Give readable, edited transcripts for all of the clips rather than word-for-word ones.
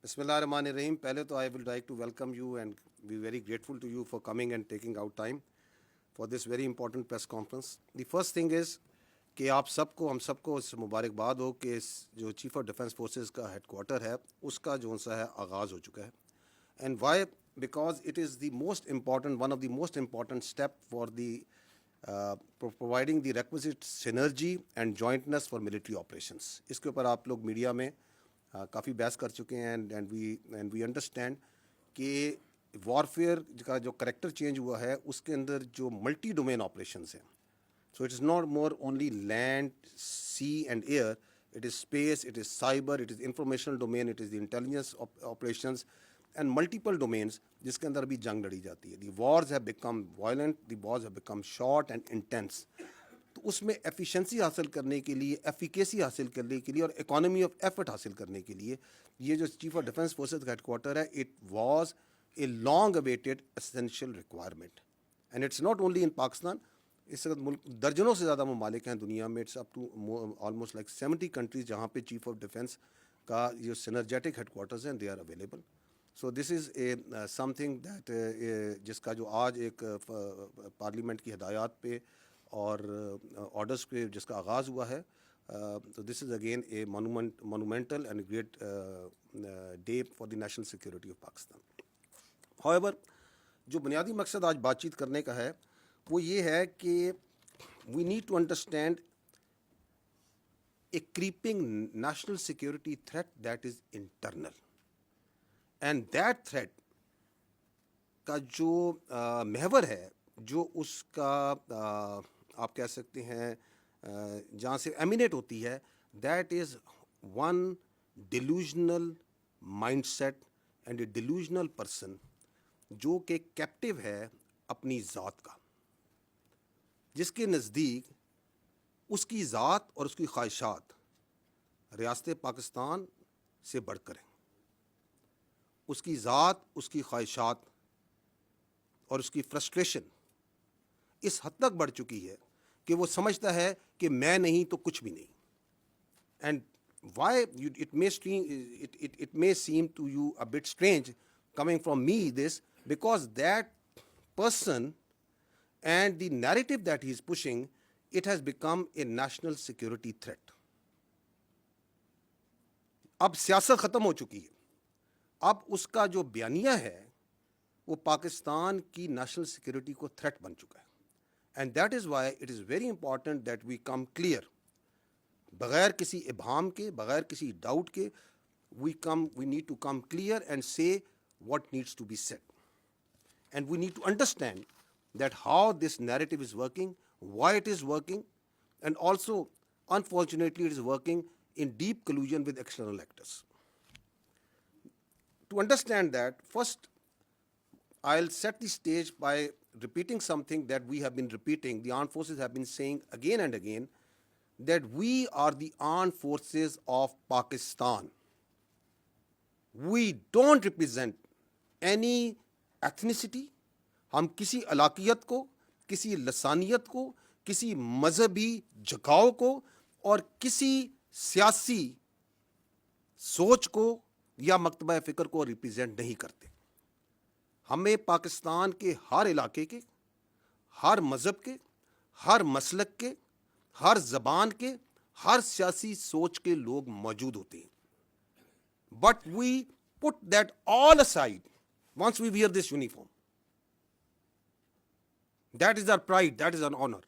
بسم اللہ الرحمن الرحیم. پہلے تو I will like to welcome you and be very grateful to you for coming and taking out time for this very important press conference. The first thing is کہ آپ سب کو ہم سب کو اس مبارکباد ہو کہ جو چیف آف ڈیفینس فورسز کا headquarter ہے اس کا جو سا ہے آغاز ہو چکا ہے. And why? Because it is the most important one of the most important step for the providing the requisite synergy and jointness for military operations. اس کے اوپر آپ لوگ میڈیا میں کافی بحث کر چکے ہیں اینڈ وی انڈرسٹینڈ کہ وارفیئر کا جو کریکٹر چینج ہوا ہے اس کے اندر جو ملٹی ڈومین آپریشنز ہیں. So it is not more only land, sea and air, it is space, it is cyber, it is informational domain, it is the intelligence operations and multiple domains جس کے اندر بھی جنگ لڑی جاتی ہے. The wars have become violent, the wars have become short and intense. تو اس میں ایفیشنسی حاصل کرنے کے لیے, ایفیکیسی حاصل کرنے کے لیے اور اکانومی آف ایفرٹ حاصل کرنے کے لیے یہ جو چیف آف ڈیفینس فورسز کا ہیڈ کوارٹر ہے, it was a long awaited essential requirement. And it's not only in Pakistan. اس وقت ملک درجنوں سے زیادہ ممالک ہیں دنیا میں, it's up to almost like 70 countries جہاں پہ چیف آف ڈیفینس کا جو سینرجیٹک ہیڈ کوارٹرز ہیں they are available. So this is a something that جس کا جو آج ایک پارلیمنٹ کی ہدایات پہ اور آرڈرس پہ جس کا آغاز ہوا ہے. تو this is again a monumental and great day for the national security of Pakistan. How جو بنیادی مقصد آج بات چیت کرنے کا ہے وہ یہ ہے کہ we need to understand a creeping national security threat that is internal. And that threat کا جو محور ہے, جو اس کا آپ کہہ سکتے ہیں جہاں سے ایمینیٹ ہوتی ہے, that is one delusional mindset and a delusional person جو کہ کیپٹیو ہے اپنی ذات کا, جس کے نزدیک اس کی ذات اور اس کی خواہشات ریاست پاکستان سے بڑھ کر ہیں. اس کی ذات, اس کی خواہشات اور اس کی فرسٹریشن اس حد تک بڑھ چکی ہے کہ وہ سمجھتا ہے کہ میں نہیں تو کچھ بھی نہیں. And why it may seem to you a bit strange coming from me this, because that person and the narrative that he is pushing, it has become a national security threat. اب سیاست ختم ہو چکی ہے. اب اس کا جو بیانیہ ہے وہ پاکستان کی نیشنل سیکورٹی کو تھریٹ بن چکا ہے. And that is why it is very important that we come clear, بغیر کسی ابہام کے, بغیر کسی ڈاؤٹ کے, we need to come clear and say what needs to be said. And we need to understand that how this narrative is working, why it is working, and also, unfortunately, it is working in deep collusion with external actors. To understand that, first, I'll set the stage by repeating something that we have been repeating. The armed forces have been saying again and again that we are the armed forces of Pakistan. We don't represent any ethnicity. ہم کسی علاقیت کو, کسی لسانیت کو, کسی مذہبی جھکاؤ کو اور کسی سیاسی سوچ کو یا مکتبہ فکر کو ریپرزینٹ نہیں کرتے. ہمیں پاکستان کے ہر علاقے کے, ہر مذہب کے, ہر مسلک کے, ہر زبان کے, ہر سیاسی سوچ کے لوگ موجود ہوتے ہیں. But we put that all aside once we wear this uniform. That is our pride, that is our honor.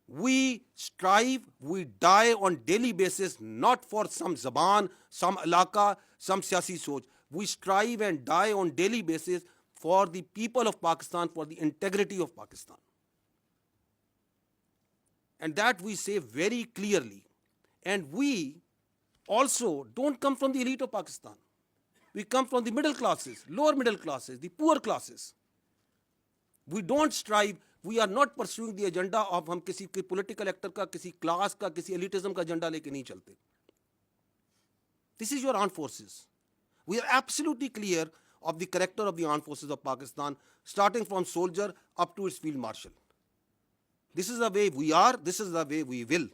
We strive, we die on daily basis, not for some zaban, some alaka, some siyasi soch. We strive and die on daily basis for the people of Pakistan, for the integrity of Pakistan. And that we say very clearly. And we also don't come from the elite of Pakistan. We come from the middle classes, lower middle classes, the poor classes. We don't strive, we are not pursuing the agenda of ہم کسی political actor کا, کسی class کا, کسی elitism کا agenda لے کے نہیں چلتے. This is your armed forces. We are absolutely clear of the character of the armed forces of Pakistan, starting from soldier up to its field marshal. This is the way we are, this is the way we will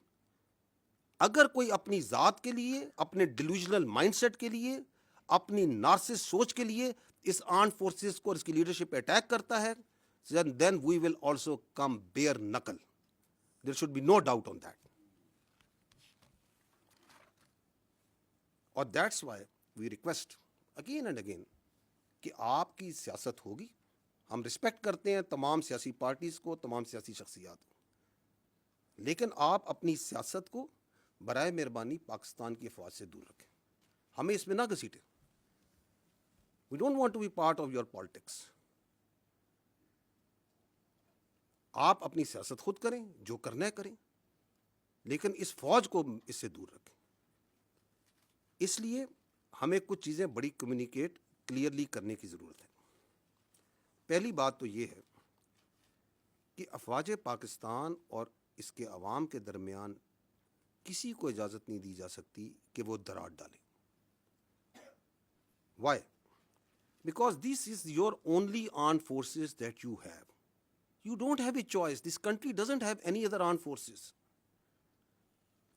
اگر کوئی اپنی ذات کے لیے, اپنے delusional mind set کے لیے, اپنی نارسس سوچ کے لیے اس آرمڈ فورسز کو اور اس کی لیڈرشپ پہ اٹیک کرتا ہے, then we will also come bare knuckle. There should be no doubt on that. اور that's why we request again and again کہ آپ کی سیاست ہوگی. ہم رسپیکٹ کرتے ہیں تمام سیاسی پارٹیز کو, تمام سیاسی شخصیات کو, لیکن آپ اپنی سیاست کو برائے مہربانی پاکستان کی افواج سے دور رکھیں. ہمیں اس میں نہ گھسیٹیں. We don't want to be part of your politics. آپ اپنی سیاست خود کریں, جو کرنا ہے کریں, لیکن اس فوج کو اس سے دور رکھیں. اس لیے ہمیں کچھ چیزیں بڑی کمیونیکیٹ کلیئرلی کرنے کی ضرورت ہے. پہلی بات تو یہ ہے کہ افواج پاکستان اور اس کے عوام کے درمیان کسی کو اجازت نہیں دی جا سکتی کہ وہ دراڑ ڈالے. Why? Because this is your only armed forces that you have. You don't have a choice. This country doesn't have any other armed forces.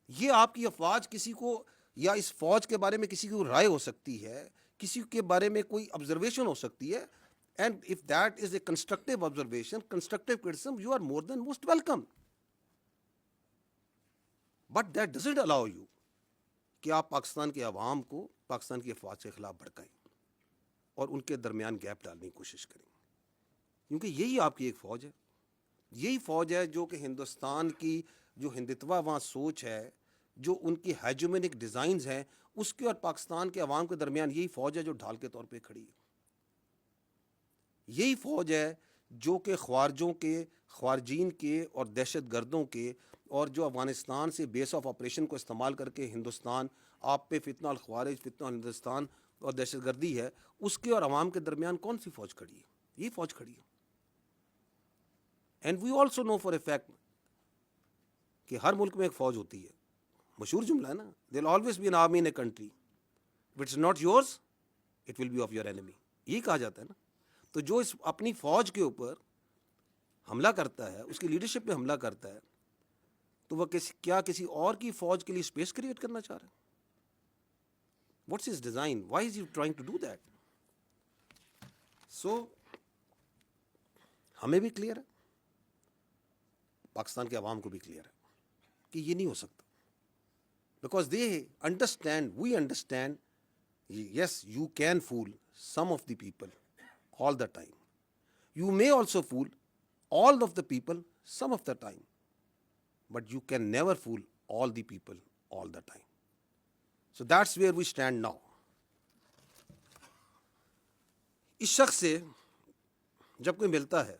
یہ آپ کی افواج کسی کو, یا اس فوج کے بارے میں کسی کو رائے ہو سکتی ہے, کسی کے بارے میں کوئی آبزرویشن ہو سکتی ہے, and if that is a constructive observation, constructive criticism, you are more than most welcome. But that doesn't allow you کہ آپ پاکستان کے عوام کو پاکستان کی افواج کے خلاف بھڑکائیں اور ان کے درمیان گیپ ڈالنے کی کوشش کریں, کیونکہ یہی آپ کی ایک فوج ہے. یہی فوج ہے جو کہ ہندوستان کی جو ہندتوا وہاں سوچ ہے, جو ان کی ہیجومینک ڈیزائنز ہیں, اس کے اور پاکستان کے عوام کے درمیان یہی فوج ہے جو ڈھال کے طور پہ کھڑی ہے. یہی فوج ہے جو کہ خوارجوں کے, خوارجین کے اور دہشت گردوں کے, اور جو افغانستان سے بیس آف آپریشن کو استعمال کر کے ہندوستان آپ پہ فتنہ الخوارج, فتنہ ہندوستان اور دہشت گردی ہے, اس کے اور عوام کے درمیان کون سی فوج کھڑی ہے؟ یہی فوج کھڑی ہے. And we also know for a fact کہ ہر ملک میں ایک فوج ہوتی ہے. مشہور جملہ ہے نا, there will always be an army in a country, if it's not yours it will be of your enemy. یہی کہا جاتا ہے نا. تو جو اس اپنی فوج کے اوپر حملہ کرتا ہے, اس کی لیڈرشپ پہ حملہ کرتا ہے, تو وہ کیا کسی اور کی فوج کے لیے اسپیس کریٹ کرنا چاہ رہا ہے؟ What's his design? Why is you trying to do that? So ہمیں بھی کلیئر ہے, پاکستان کے عوام کو بھی کلیئر ہے کہ یہ نہیں ہو سکتا. Because they understand, we understand, yes you can fool some of the people all the time. You may also fool all of the people some of the time, but you can never fool all the people all the time. So that's where we stand now. اس شخص سے جب کوئی ملتا ہے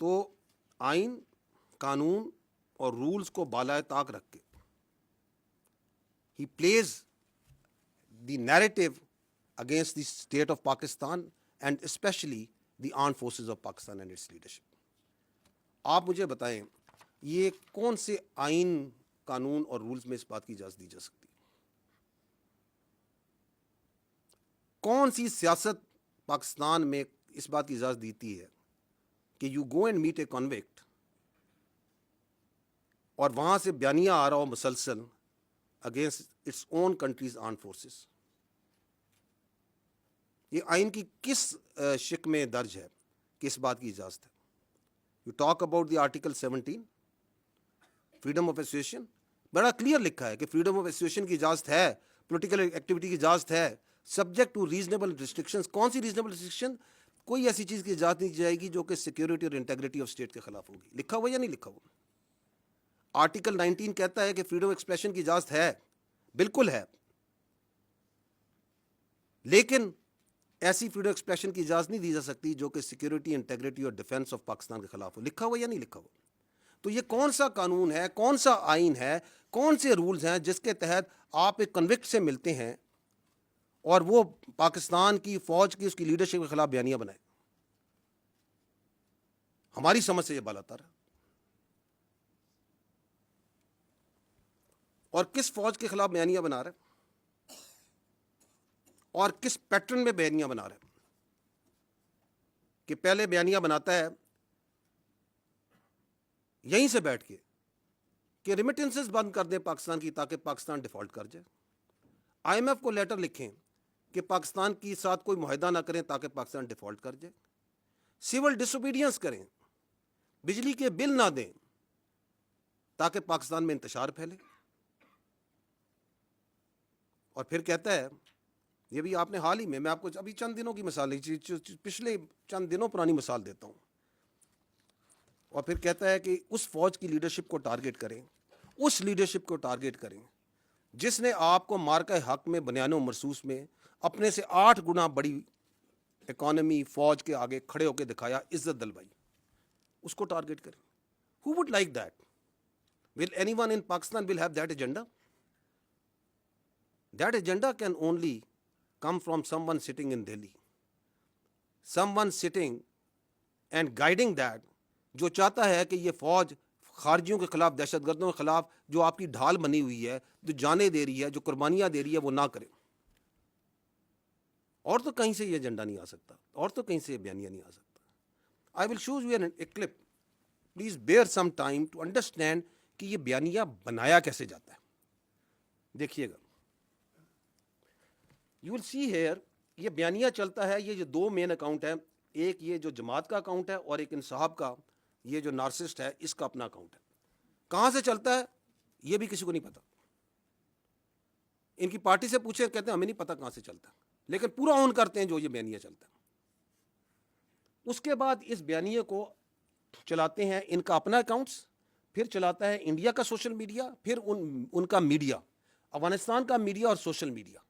تو آئین, قانون اور رولز کو بالائے طاق رکھ کے he plays the narrative against the state of Pakistan and especially the armed forces of Pakistan and its leadership. آپ مجھے بتائیں یہ کون سے آئین, قانون اور رولز میں اس بات کی اجازت دی جا سکتی؟ کون سی سیاست پاکستان میں اس بات کی اجازت دیتی ہے کہ you go and meet a convict اور وہاں سے بیانیہ آ رہا ہو مسلسل against its own countries armed forces? یہ آئین کی کس شق میں درج ہے کہ اس بات کی اجازت ہے؟ You talk about the article 17 freedom of association, بڑا کلیئر لکھا ہے کہ فریڈم آف ایسوسیشن کی اجازت ہے, پولیٹیکل ایکٹیویٹی کی اجازت ہے, سبجیکٹ ٹو ریزنیبل ریسٹرکشنز. کون سی ریزنیبل ریسٹرکشن؟ کوئی ایسی چیز کی اجازت نہیں دی جائے گی جو کہ سیکورٹی اور انٹیگریٹی آف اسٹیٹ کے خلاف ہوگی. لکھا ہوا یا نہیں لکھا ہوا؟ آرٹیکل 19 کہتا ہے کہ فریڈم آف ایکسپریشن کی اجازت ہے, بالکل ہے, لیکن ایسی فریڈم ایکسپریشن کی اجازت نہیں دی جا سکتی جو کہ سیکورٹی, انٹیگریٹی اور ڈیفنس آف پاکستان کے خلاف ہو. لکھا ہوا یا نہیں لکھا ہوا؟ تو یہ کون سا قانون ہے, کون سا آئین ہے, کون سے رولز ہیں جس کے تحت آپ ایک کنوکٹ سے ملتے ہیں اور وہ پاکستان کی فوج کی, اس کی لیڈرشپ کے خلاف بیانیہ بنائے؟ ہماری سمجھ سے یہ بالاتر ہے. اور کس فوج کے خلاف بیانیہ بنا رہا ہے اور کس پیٹرن میں بیانیہ بنا رہا ہے؟ کہ پہلے بیانیہ بناتا ہے یہیں سے بیٹھ کے کہ ریمیٹنسز بند کر دیں پاکستان کی تاکہ پاکستان ڈیفالٹ کر جائے. آئی ایم ایف کو لیٹر لکھیں کہ پاکستان کے ساتھ کوئی معاہدہ نہ کریں تاکہ پاکستان ڈیفالٹ کر جائے. سول ڈس اوبیڈینس کریں, بجلی کے بل نہ دیں تاکہ پاکستان میں انتشار پھیلے. اور پھر کہتا ہے, یہ بھی آپ نے حال ہی میں آپ کو ابھی چند دنوں کی مثال, پچھلے چند دنوں پرانی مثال دیتا ہوں, اور پھر کہتا ہے کہ اس فوج کی لیڈرشپ کو ٹارگٹ کریں, اس لیڈرشپ کو ٹارگٹ کریں جس نے آپ کو مارکہ حق میں بنیان و مرصوص میں اپنے سے 8 گنا بڑی اکانومی فوج کے آگے کھڑے ہو کے دکھایا, عزت دلوائی, اس کو ٹارگٹ کریں. Who would like that? Will anyone in Pakistan will have that agenda? That agenda can only come from someone sitting in Delhi. Someone sitting and guiding that, جو چاہتا ہے کہ یہ فوج خارجیوں کے خلاف, دہشت گردوں کے خلاف جو آپ کی ڈھال بنی ہوئی ہے, جو جانیں دے رہی ہے, جو قربانیاں دے رہی ہے, وہ نہ کرے. اور تو کہیں سے یہ ایجنڈا نہیں آ سکتا, اور تو کہیں سے یہ بیانیہ نہیں آ سکتا. I will show you a clip. Please bear some time to understand کہ یہ بیانیہ بنایا کیسے جاتا ہے. دیکھیے گا, you will see here, یہ بیانیہ چلتا ہے, یہ جو 2 مین اکاؤنٹ ہے, ایک یہ جو جماعت کا اکاؤنٹ ہے اور ایک انصاف کا, یہ جو نارسسٹ ہے اس کا اپنا اکاؤنٹ ہے. کہاں سے چلتا ہے یہ بھی کسی کو نہیں پتا. ان کی پارٹی سے پوچھیں, کہتے ہیں ہمیں نہیں پتا کہاں سے چلتا, لیکن پورا اون کرتے ہیں جو یہ بیانیہ چلتا ہے. اس کے بعد اس بیانیے کو چلاتے ہیں ان کا اپنا اکاؤنٹس, پھر چلاتا ہے انڈیا کا سوشل میڈیا, پھر ان کا میڈیا, افغانستان کا میڈیا اور سوشل میڈیا.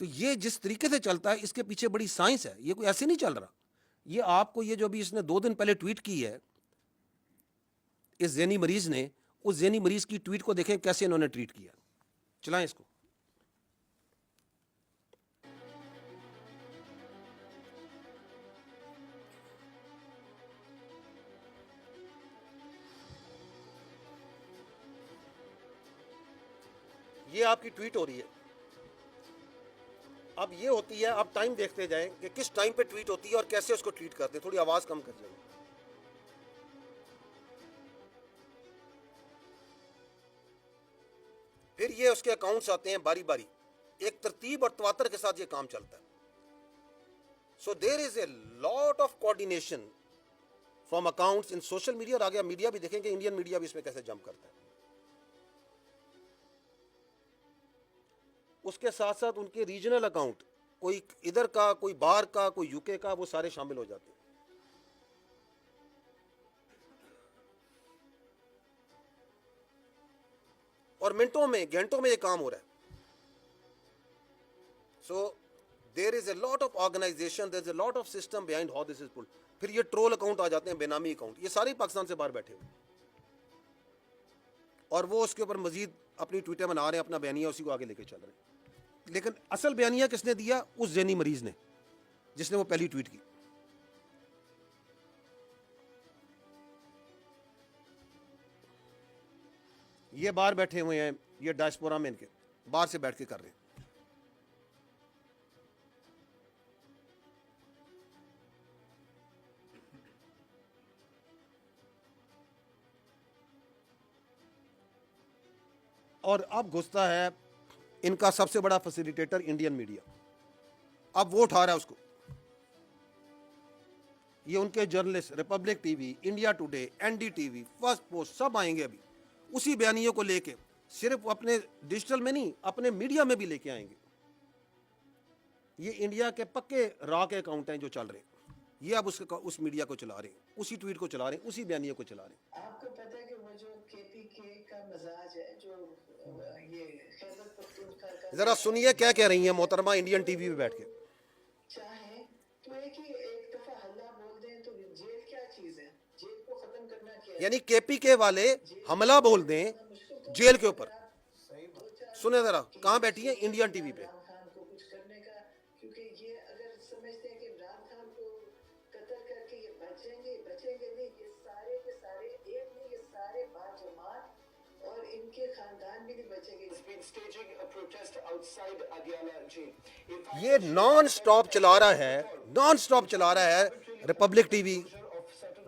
تو یہ جس طریقے سے چلتا ہے اس کے پیچھے بڑی سائنس ہے, یہ کوئی ایسے نہیں چل رہا. یہ آپ کو یہ جو بھی اس نے 2 دن پہلے ٹویٹ کی ہے اس ذہنی مریض نے, اس ذہنی مریض کی ٹویٹ کو دیکھیں کیسے انہوں نے ٹویٹ کیا. چلائیں اس کو. یہ آپ کی ٹویٹ ہو رہی ہے. اب یہ ہوتی ہے, آپ ٹائم دیکھتے جائیں کہ کس ٹائم پہ ٹویٹ ہوتی ہے اور کیسے اس کو ٹویٹ کرتے ہیں. تھوڑی آواز کم کر جائیں. پھر یہ اس کے اکاؤنٹس آتے ہیں باری باری, ایک ترتیب اور تواتر کے ساتھ یہ کام چلتا ہے. So there is a lot of coordination from accounts in social media. اور آگے میڈیا بھی دیکھیں گے, انڈین میڈیا بھی اس میں کیسے جمپ کرتا ہے. اس کے ساتھ ساتھ ان کے ریجنل اکاؤنٹ, کوئی ادھر کا, کوئی باہر کا, کوئی یو کے کا, وہ سارے شامل ہو جاتے ہیں. اور منٹوں میں, گھنٹوں میں یہ کام ہو رہا ہے. So there is a lot of organisation, there is a lot of system behind how this is pulled. پھر یہ ٹرول اکاؤنٹ آ جاتے ہیں, بے نامی اکاؤنٹ, یہ سارے پاکستان سے باہر بیٹھے ہوئے, اور وہ اس کے اوپر مزید اپنی ٹویٹیں بنا رہے ہیں, اپنا بیانیہ اسی کو آگے لے کے چل رہے ہیں. لیکن اصل بیانیہ کس نے دیا؟ اس ذہنی مریض نے, جس نے وہ پہلی ٹویٹ کی. یہ باہر بیٹھے ہوئے ہیں, یہ ڈائسپورا میں ان کے باہر سے بیٹھ کے کر رہے ہیں. اور اب گھستا ہے ان کا سب سے بڑا فیسیلیٹیٹر انڈین میڈیا. اب وہ اٹھا رہا ہے اس کو. یہ ان کے journalist, Republic T V, India Today, N D T V, Firstpost, سب آئیں گے ابھی اسی بیانیے کو لے کے. صرف اپنے ڈیجیٹل میں نہیں, اپنے میڈیا میں بھی لے کے آئیں گے. یہ انڈیا کے پکے را کے اکاؤنٹ ہیں جو چل رہے ہیں. یہ اب اس میڈیا کو چلا رہے ہیں, اسی ٹویٹ کو چلا رہے ہیں, اسی بیانیے کو چلا رہے ہیں. آپ کو پتہ ہے کہ وہ جو کے پی کے کا مزاج ہے, جو یہ خیبر پختونخوا کا, ذرا سنیے کیا کہہ رہی ہیں محترمہ انڈین ٹی وی پہ بیٹھ کے. چاہیں تو ایک دفعہ حملہ بول دیں تو جیل کیا چیز ہے, جیل کو ختم کرنا کیا ہے. یعنی کے پی کے والے حملہ بول دیں جیل کے اوپر. سنیں ذرا, کہاں بیٹھی ہیں؟ انڈین ٹی وی پہ. عمران خان کو کچھ کرنے کا, کیونکہ یہ اگر سمجھتے ہیں کہ عمران خان کو قتل کر کے یہ بچیں گے نہیں, یہ سارے کے سارے ایک نہیں, یہ سارے باجماعت اور ان کے خاندان بھی نہیں بچیں گے. یہ نان سٹاپ چلا رہا ہے, نان سٹاپ چلا رہا ہے republic T we,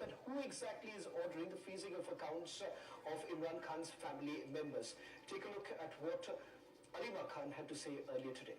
But who exactly is ordering the freezing of accounts of Imran Khan's family members? Take a look at what Alima Khan had to say earlier today.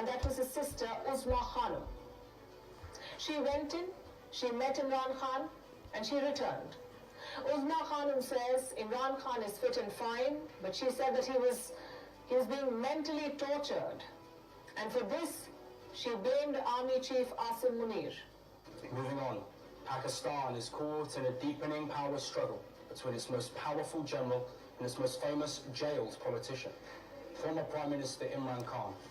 And that was his sister, Uzma Khanum. She went in, she met Imran Khan, and she returned. Uzma Khanum says Imran Khan is fit and fine, but she said that he was being mentally tortured. And for this, she blamed Army Chief Asim Munir. Moving on, Pakistan is caught in a deepening power struggle between its most powerful general and its most famous jailed politician. Former Prime Minister Imran Khan,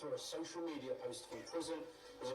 through a social media post from prison, was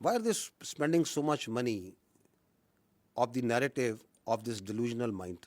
Why are they spending so much money of the narrative of this delusional mind?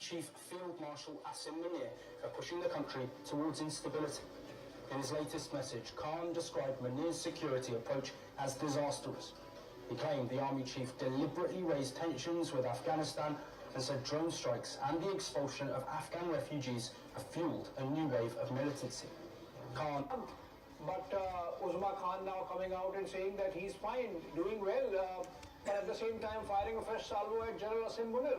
Chief Field Marshal Asim Munir are pushing the country towards instability. In his latest message, Khan described Munir's security approach as disastrous. He claimed the army chief deliberately raised tensions with Afghanistan and said drone strikes and the expulsion of Afghan refugees have fueled a new wave of militancy. Khan. But Uzma Khan now coming out and saying that he's fine, doing well, but at the same time firing a fresh salvo at General Asim Munir.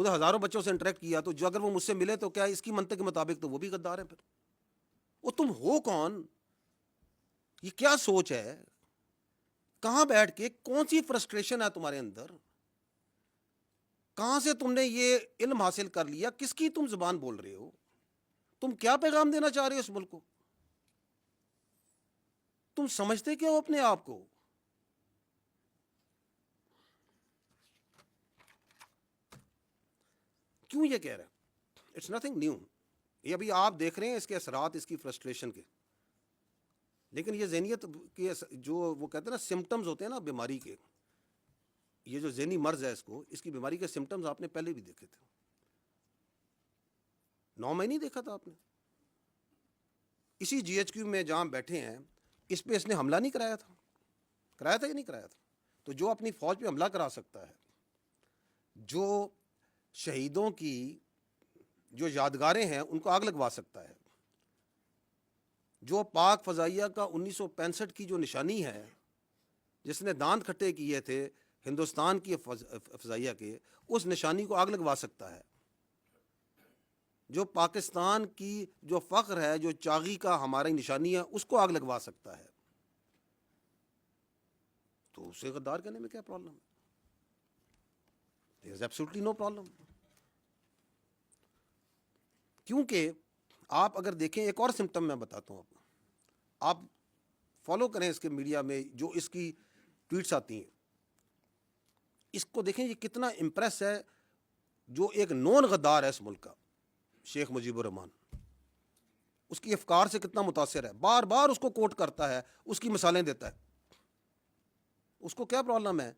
ادھر ہزاروں بچوں سے interact کیا, تو جو اگر وہ مجھ سے ملے تو کیا اس کی منطق کے مطابق تو وہ بھی غدار ہیں. پھر وہ تم ہو کون؟ یہ کیا سوچ ہے؟ کہاں بیٹھ کے کون سی فرسٹریشن ہے تمہارے اندر؟ کہاں سے تم نے یہ علم حاصل کر لیا؟ کس کی تم زبان بول رہے ہو؟ تم کیا پیغام دینا چاہ رہے ہو اس ملک کو؟ تم سمجھتے کیا ہو اپنے آپ کو؟ کیوں یہ کہہ رہے ہیں؟ It's nothing new. یہ ابھی آپ دیکھ رہے ہیں اس کے اثرات اس کی فرسٹریشن کے. لیکن یہ ذہنیت کے جو وہ کہتے ہیں نا سمٹمز ہوتے ہیں نا بیماری کے, یہ جو ذہنی مرض ہے اس کی بیماری کے سمٹمز آپ نے پہلے بھی دیکھے تھے. 9 مہینے دیکھا تھا آپ نے. اسی جی ایچ کیو میں جہاں بیٹھے ہیں اس پہ اس نے حملہ نہیں کرایا تھا؟ کرایا تھا یا نہیں کرایا تھا؟ تو جو اپنی فوج پہ حملہ کرا سکتا ہے, جو شہیدوں کی جو یادگاریں ہیں ان کو آگ لگوا سکتا ہے, جو پاک فضائیہ کا 1965 کی جو نشانی ہے جس نے دانت کھٹے کیے تھے ہندوستان کی فضائیہ کے, اس نشانی کو آگ لگوا سکتا ہے, جو پاکستان کی جو فخر ہے, جو چاغی کا ہماری نشانی ہے, اس کو آگ لگوا سکتا ہے, تو اسے غدار کہنے میں کیا پرابلم ہے؟ There is absolutely no problem. کیونکہ آپ اگر دیکھیں ایک اور سمٹم میں بتاتا ہوں آپ فالو کریں اس کے میڈیا میں جو اس کی ٹویٹس آتی ہیں, اس کو دیکھیں یہ کتنا امپریس ہے, جو ایک نون غدار ہے اس ملک کا, شیخ مجیب الرحمان, اس کی افکار سے کتنا متاثر ہے, بار بار اس کو کوٹ کرتا ہے, اس کی مثالیں دیتا ہے. اس کو کیا پرابلم ہے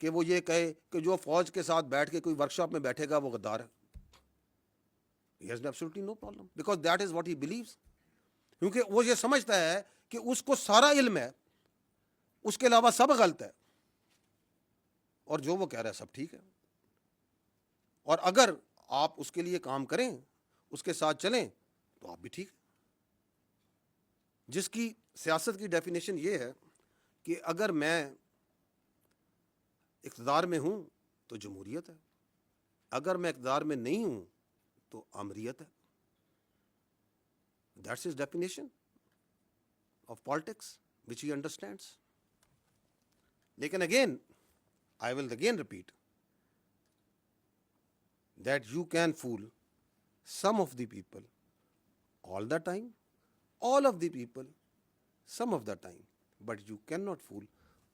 کہ وہ یہ کہے کہ جو فوج کے ساتھ بیٹھ کے کوئی ورکشاپ میں بیٹھے گا وہ غدار ہے؟ He has absolutely no problem because that is what he believes. کیونکہ وہ یہ سمجھتا ہے کہ اس کو سارا علم ہے, اس کے علاوہ سب غلط ہے, اور جو وہ کہہ رہا ہے سب ٹھیک ہے. اور اگر آپ اس کے لیے کام کریں, اس کے ساتھ چلیں, تو آپ بھی ٹھیک. جس کی سیاست کی ڈیفینیشن یہ ہے کہ اگر میں اقتدار میں ہوں تو جمہوریت ہے, اگر میں اقتدار میں نہیں ہوں تو آمریت ہے. That's his definition of politics which he understands. لیکن again, I will again repeat that you can fool some of the people all the time, all of the people some of the time, but you cannot fool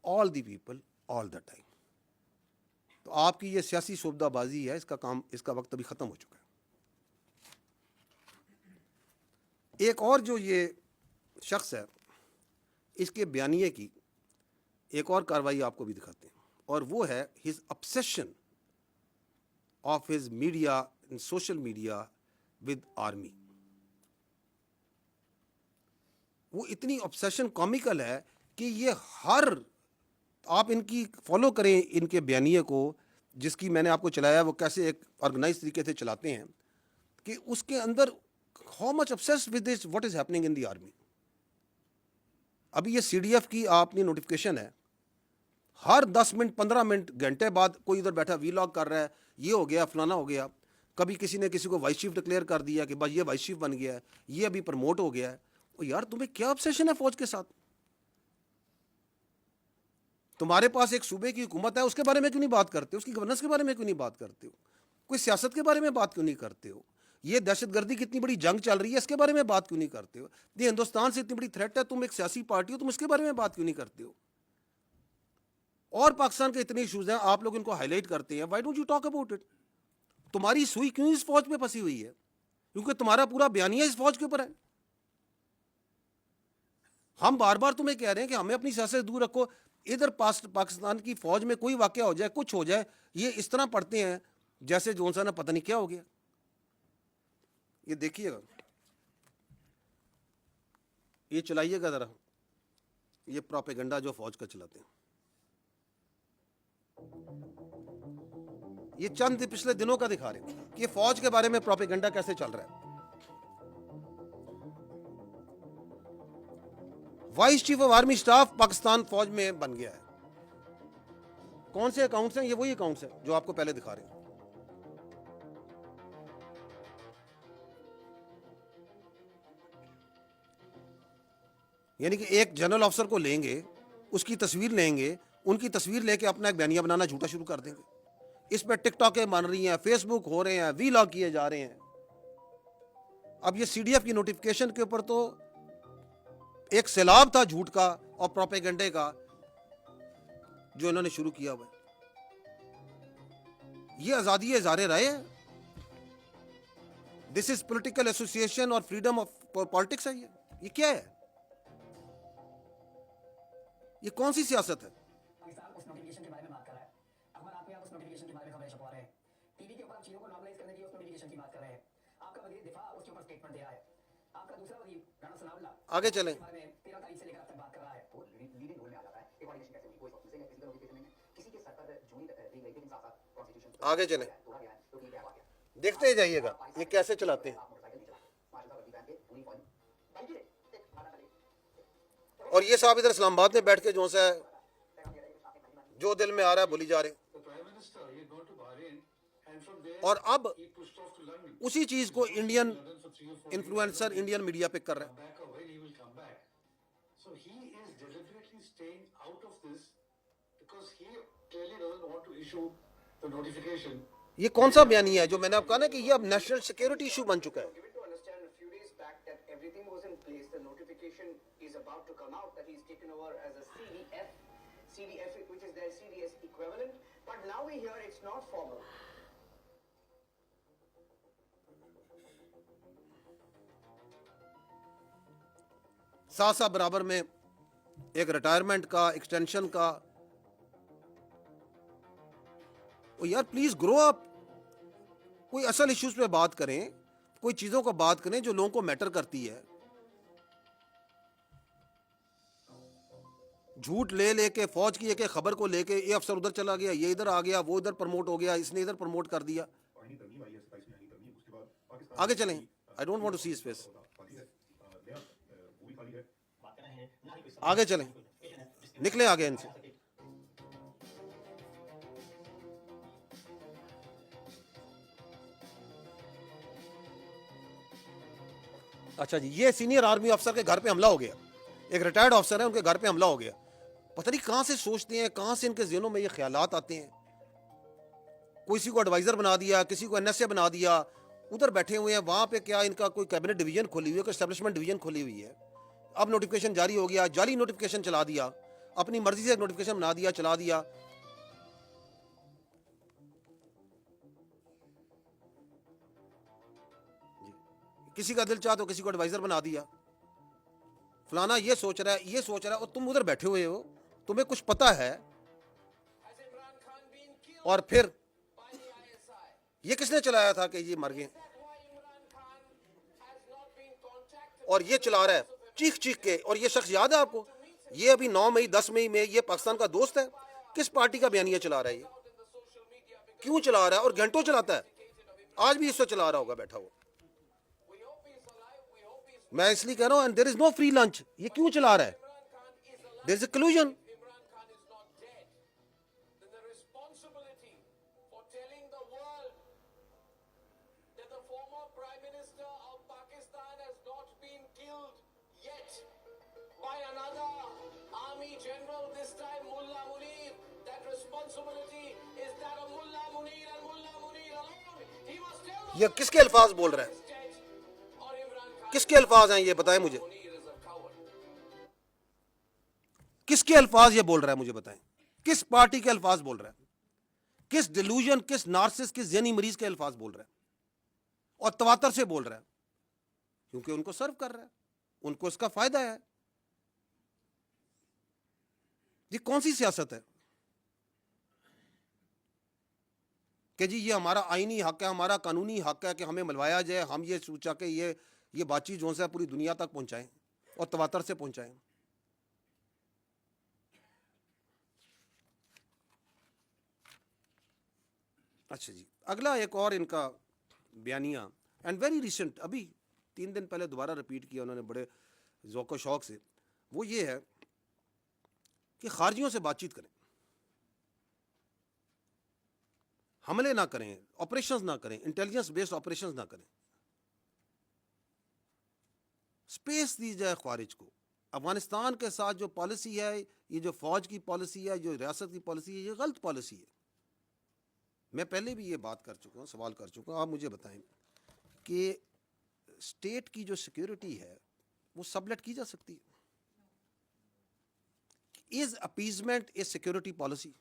all the people all the time. تو آپ کی یہ سیاسی شعبدہ بازی ہے, اس کا وقت ابھی ختم ہو چکا ہے. ایک اور جو یہ شخص ہے, اس کے بیانیے کی ایک اور کاروائی آپ کو بھی دکھاتے ہیں, اور وہ ہے his obsession of his media and social media with army. وہ اتنی obsession comical ہے کہ یہ آپ ان کی فالو کریں ان کے بیانیے کو, جس کی میں نے آپ کو چلایا, وہ کیسے ایک آرگنائز طریقے سے چلاتے ہیں, کہ اس کے اندر how much obsessed with this what is happening in the army. ابھی یہ سی ڈی ایف کی آپ نے نوٹیفکیشن ہے, ہر 10 منٹ 15 منٹ گھنٹے بعد کوئی ادھر بیٹھا وی لاگ کر رہا ہے, یہ ہو گیا فلانا ہو گیا. کبھی کسی نے کسی کو وائس چیف ڈکلیئر کر دیا کہ بس یہ وائس چیف بن گیا ہے, یہ ابھی پروموٹ ہو گیا ہے. اور یار تمہیں کیا obsession ہے فوج کے ساتھ؟ تمہارے پاس ایک صوبے کی حکومت ہے, اس کے بارے میں کیوں نہیں بات کرتے ہو؟ اس کی گورننس کے بارے میں کیوں نہیں بات کرتے ہو؟ کوئی سیاست کے بارے میں بات کیوں نہیں کرتے ہو؟ یہ دہشت گردی کی اتنی بڑی جنگ چل رہی ہے, اس کے بارے میں بات کیوں نہیں کرتے ہو؟ یہ ہندوستان سے اتنی بڑی تھریٹ ہے, تم ایک سیاسی پارٹی ہو, تم اس کے بارے میں بات کیوں نہیں کرتے ہو؟ اور پاکستان کے اتنے ایشوز ہیں, آپ لوگ ان کو ہائی لائٹ کرتے ہیں. Why don't you talk about it? تمہاری سوئی کیوں اس فوج پہ پھنسی ہوئی ہے؟ کیونکہ تمہارا پورا بیانیہ اس فوج کے اوپر ہے. ہم بار بار تمہیں کہہ رہے ہیں کہ ہمیں اپنی سیاست سے دور رکھو. ادھر پاکستان کی فوج میں کوئی واقعہ ہو جائے, کچھ ہو جائے, یہ اس طرح پڑھتے ہیں جیسے جون سا نا پتہ نہیں کیا ہو گیا. یہ دیکھیے گا, یہ چلائیے گا ذرا, یہ پروپیگنڈا جو فوج کا چلاتے ہیں. یہ چند پچھلے دنوں کا دکھا رہے ہیں کہ فوج کے بارے میں پروپیگنڈا کیسے چل رہا ہے. Vice chief of army staff Pakistan فوج میں بن گیا ہے. کون سے اکاؤنٹس ہیں؟ یہ وہی اکاؤنٹس ہیں جو آپ کو پہلے دکھا رہے ہیں. یعنی کہ ایک جنرل آفیسر کو لیں گے, اس کی تصویر لیں گے, ان کی تصویر لے کے اپنا ایک بیانیہ بنانا جھوٹا شروع کر دیں گے. اس پہ ٹک ٹاکیں بن رہی ہیں, فیس بک ہو رہے ہیں, وی لاگ کیے جا رہے ہیں. اب یہ سی ڈی ایف کی نوٹیفکیشن کے اوپر تو ایک سیلاب تھا جھوٹ کا اور پروپیگنڈے کا جو انہوں نے شروع کیا ہوا ہے. یہ آزادی اظہار رائے ہے, دس از پولیٹیکل ایسوسیشن اور فریڈم آف پالیٹکس ہے. یہ کیا ہے؟ یہ کون سی سیاست ہے؟ پاکستان اس نوٹیفکیشن کے بارے میں بات کر رہا ہے. اخبار آپ اس نوٹیفکیشن کے بارے میں خبریں چھپوا رہے ہیں. ٹی وی کے اوپر چیزوں کو نارملائز کرنے کی اس نوٹیفکیشن کی بات کر رہے ہیں. آپ کا وزیر دفاع اس کے اوپر اسٹیٹمنٹ دے رہا ہے. آپ کا دوسرا وزیر رانا ثناء اللہ آگے چلیں. اس بارے میں 13 تاریخ سے لے کر اب تک بات کر رہا ہے. وہ لیڈنگ رول میں آ جاتا ہے. یہ کوارڈینیشن کیسے ہوئی؟ کوئی وقت سے کسی کا نوٹیفکیشن نہیں ہے, کسی کے سر پر جوئی دی گئی, لیکن ساتھ ساتھ کانسٹیٹیوشن آگے چلیں, توڑا گیا ہے. تو یہ کیا بات ہے؟ دیکھتے جائیے گا یہ کیسے چلاتے ہیں. آپ موٹر سائیکل نہیں چلا, ماشاء اللہ وردی پہن کے پوری فوج بھائی جی ایک آدھا چلے. اور یہ صاحب ادھر اسلام آباد میں بیٹھ کے جو ہے جو دل میں آ رہا ہے بولی جا رہے ہیں. اور اب اسی چیز کو انڈین انفلوئنسر انڈین میڈیا پک کر رہا ہے. یہ کون سا بیانیہ ہے جو میں نے آپ کہا نا کہ یہ اب نیشنل سیکیورٹی ایشو بن چکا ہے. Given to understand a few days back that everything was in place, the notification is about to come out that he's taken over as a CDF, which is their CDS equivalent. But now we hear it's not formal. ساتھ ساتھ برابر میں ایک retirement کا, extension کا. یار please گرو اپ, کوئی اصل ایشوز پہ بات کریں, کوئی چیزوں کو بات کریں جو لوگوں کو میٹر کرتی ہے. جھوٹ لے لے کے فوج کی ایک خبر کو لے کے یہ افسر ادھر چلا گیا, یہ ادھر آ گیا, وہ ادھر پروموٹ ہو گیا, اس نے ادھر پروموٹ کر دیا. آگے چلیں. I don't want to see his face. آگے چلیں, نکلیں آگے ان سے. اچھا جی, یہ سینئر آرمی افسر کے گھر پہ حملہ ہو گیا. ایک ریٹائرڈ افسر ہے, ان کے گھر پہ حملہ ہو گیا. پتہ نہیں کہاں سے سوچتے ہیں, کہاں سے ان کے ذہنوں میں یہ خیالات آتے ہیں. کسی کو ایڈوائزر بنا دیا, کسی کو NSA بنا دیا, ادھر بیٹھے ہوئے ہیں. وہاں پہ کیا ان کا کوئی کیبنٹ ڈویژن کھولی ہوئی ہے, کوئی اسٹیبلشمنٹ ڈویژن کھولی ہوئی ہے. اب نوٹیفکیشن جاری ہو گیا, جعلی نوٹیفکیشن چلا دیا, اپنی مرضی سے ایک نوٹیفکیشن بنا دیا, چلا دیا. کسی کا دل چاہ تو کسی کو ایڈوائزر بنا دیا. فلانا یہ سوچ رہا ہے, یہ سوچ رہا ہے, اور تم ادھر بیٹھے ہوئے ہو, تمہیں کچھ پتا ہے. اور پھر یہ کس نے چلایا تھا کہ یہ مر گئے, اور یہ چلا رہا ہے چیخ چیخ کے. اور یہ شخص یاد ہے آپ کو, یہ ابھی 9 مئی 10 مئی میں یہ پاکستان کا دوست ہے. کس پارٹی کا بیانیہ چلا رہا ہے, یہ کیوں چلا رہا ہے, اور گھنٹوں چلاتا ہے. آج بھی اس سے چلا رہا ہوگا بیٹھا ہوا. میں اس لیے کہہ رہا ہوں, and there is no free lunch. یہ کیوں چلا رہا ہے؟ There is a collusion. یہ کس کے الفاظ بول رہا ہے, کس کے الفاظ ہیں یہ بتائیں مجھے, کس کے الفاظ یہ بول رہا ہے مجھے بتائیں. کس پارٹی کے الفاظ بول رہا ہے, کس ڈیلوژن, کس نارسس, کس ذہنی مریض کے الفاظ بول رہا ہے, اور تواتر سے بول رہا ہے, کیونکہ ان کو سرو کر رہا ہے, ان کو اس کا فائدہ ہے. یہ کون سی سیاست ہے کہ جی یہ ہمارا آئینی حق ہے, ہمارا قانونی حق ہے کہ ہمیں ملوایا جائے, ہم یہ سوچا کہ یہ بات چیت جو ہے پوری دنیا تک پہنچائیں اور تواتر سے پہنچائیں. اچھا جی, اگلا ایک اور ان کا بیانیہ, اینڈ ویری ریسنٹ, ابھی 3 دن پہلے دوبارہ ریپیٹ کیا انہوں نے بڑے ذوق و شوق سے. وہ یہ ہے کہ خارجیوں سے بات چیت کریں, حملے نہ کریں, آپریشنز نہ کریں, انٹیلیجنس بیسڈ آپریشنز نہ کریں, اسپیس دی جائے خارج کو. افغانستان کے ساتھ جو پالیسی ہے، یہ جو فوج کی پالیسی ہے، جو ریاست کی پالیسی ہے، یہ غلط پالیسی ہے. میں پہلے بھی یہ بات کر چکا ہوں، سوال کر چکا ہوں. آپ مجھے بتائیں کہ اسٹیٹ کی جو سیکیورٹی ہے وہ سبلیٹ کی جا سکتی ہے؟ از اپیزمنٹ اے سیکیورٹی پالیسی؟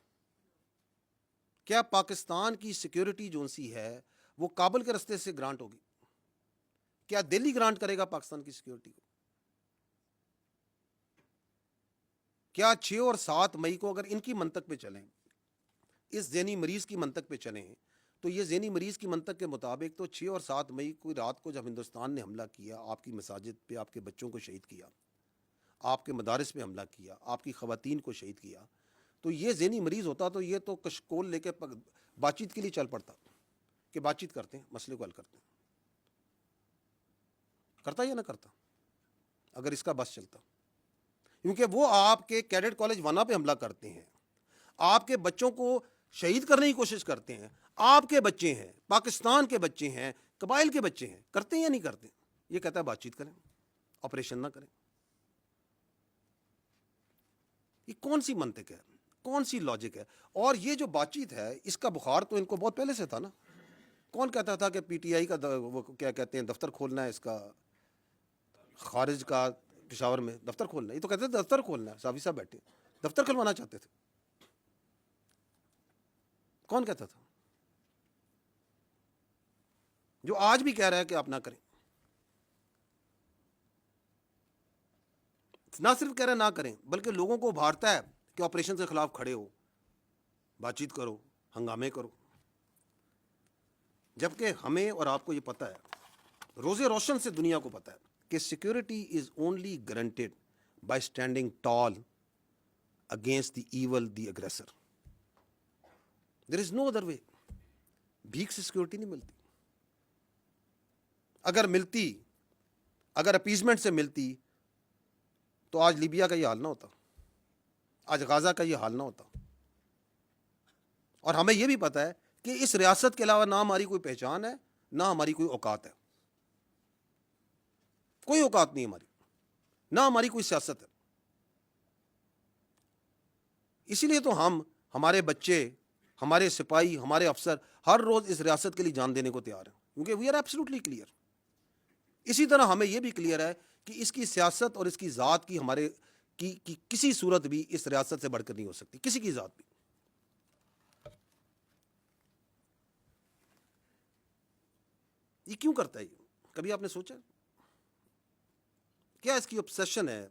کیا پاکستان کی سیکیورٹی جو سی ہے وہ کابل کے رستے سے گرانٹ ہوگی؟ کیا دہلی گرانٹ کرے گا پاکستان کی سیکیورٹی کو؟ کیا 6 اور 7 مئی کو اگر ان کی منطق پہ چلیں، اس ذہنی مریض کی منطق پہ چلیں، تو یہ ذہنی مریض کی منطق کے مطابق تو 6 اور 7 مئی کو رات کو جب ہندوستان نے حملہ کیا، آپ کی مساجد پہ آپ کے بچوں کو شہید کیا، آپ کے مدارس پہ حملہ کیا، آپ کی خواتین کو شہید کیا، تو یہ ذہنی مریض ہوتا تو یہ تو کشکول لے کے بات چیت کے لیے چل پڑتا کہ بات چیت کرتے ہیں، مسئلے کو حل کرتے ہیں. کرتا یا نہ کرتا اگر اس کا بس چلتا؟ کیونکہ وہ آپ کے کیڈٹ کالج وانا پہ حملہ کرتے ہیں، آپ کے بچوں کو شہید کرنے کی کوشش کرتے ہیں، آپ کے بچے ہیں، پاکستان کے بچے ہیں، قبائل کے بچے ہیں، کرتے ہیں یا نہیں کرتے؟ یہ کہتا ہے بات چیت کریں، آپریشن نہ کریں. یہ کون سی منطق ہے، کون سی لاجک ہے؟ اور یہ جو بات چیت ہے اس کا بخار تو ان کو بہت پہلے سے تھا نا. کون کہتا تھا کہ پی ٹی آئی کا وہ کیا کہتے ہیں دفتر کھولنا ہے، اس کا خارج کا پشاور میں دفتر کھولنا ہے؟ یہ تو کہتے تھے دفتر کھولنا ہے. صافی صاحب بیٹھے دفتر کھلوانا چاہتے تھے. کون کہتا تھا؟ جو آج بھی کہہ رہا ہے کہ آپ نہ کریں. نہ صرف کہہ رہے نہ کریں بلکہ لوگوں کو ابھارتا ہے کہ آپریشن کے خلاف کھڑے ہو، بات چیت کرو، ہنگامے کرو. جبکہ ہمیں اور آپ کو یہ پتہ ہے، روزے روشن سے دنیا کو پتہ ہے کہ security is only guaranteed by standing tall against the evil the aggressor. There is no other way. بھیک سے سیکورٹی نہیں ملتی. اگر ملتی، اگر اپیزمنٹ سے ملتی تو آج لیبیا کا یہ حال نہ ہوتا، آج غازہ کا یہ حال نہ ہوتا. اور ہمیں یہ بھی پتہ ہے کہ اس ریاست کے علاوہ نہ ہماری کوئی پہچان ہے، نہ ہماری کوئی اوقات ہے. کوئی اوقات نہیں ہماری، نہ ہماری کوئی سیاست ہے. اسی لیے تو ہمارے بچے، ہمارے سپاہی، ہمارے افسر ہر روز اس ریاست کے لیے جان دینے کو تیار ہیں، کیونکہ وی آر ایبسلیوٹلی کلیئر. اسی طرح ہمیں یہ بھی کلیئر ہے کہ اس کی سیاست اور اس کی ذات کی ہمارے کی کسی صورت بھی اس ریاست سے بڑھ کر نہیں ہو سکتی، کسی کی ذات بھی. یہ کیوں کرتا ہے؟ کبھی آپ نے سوچا کیا اس کی obsession ہے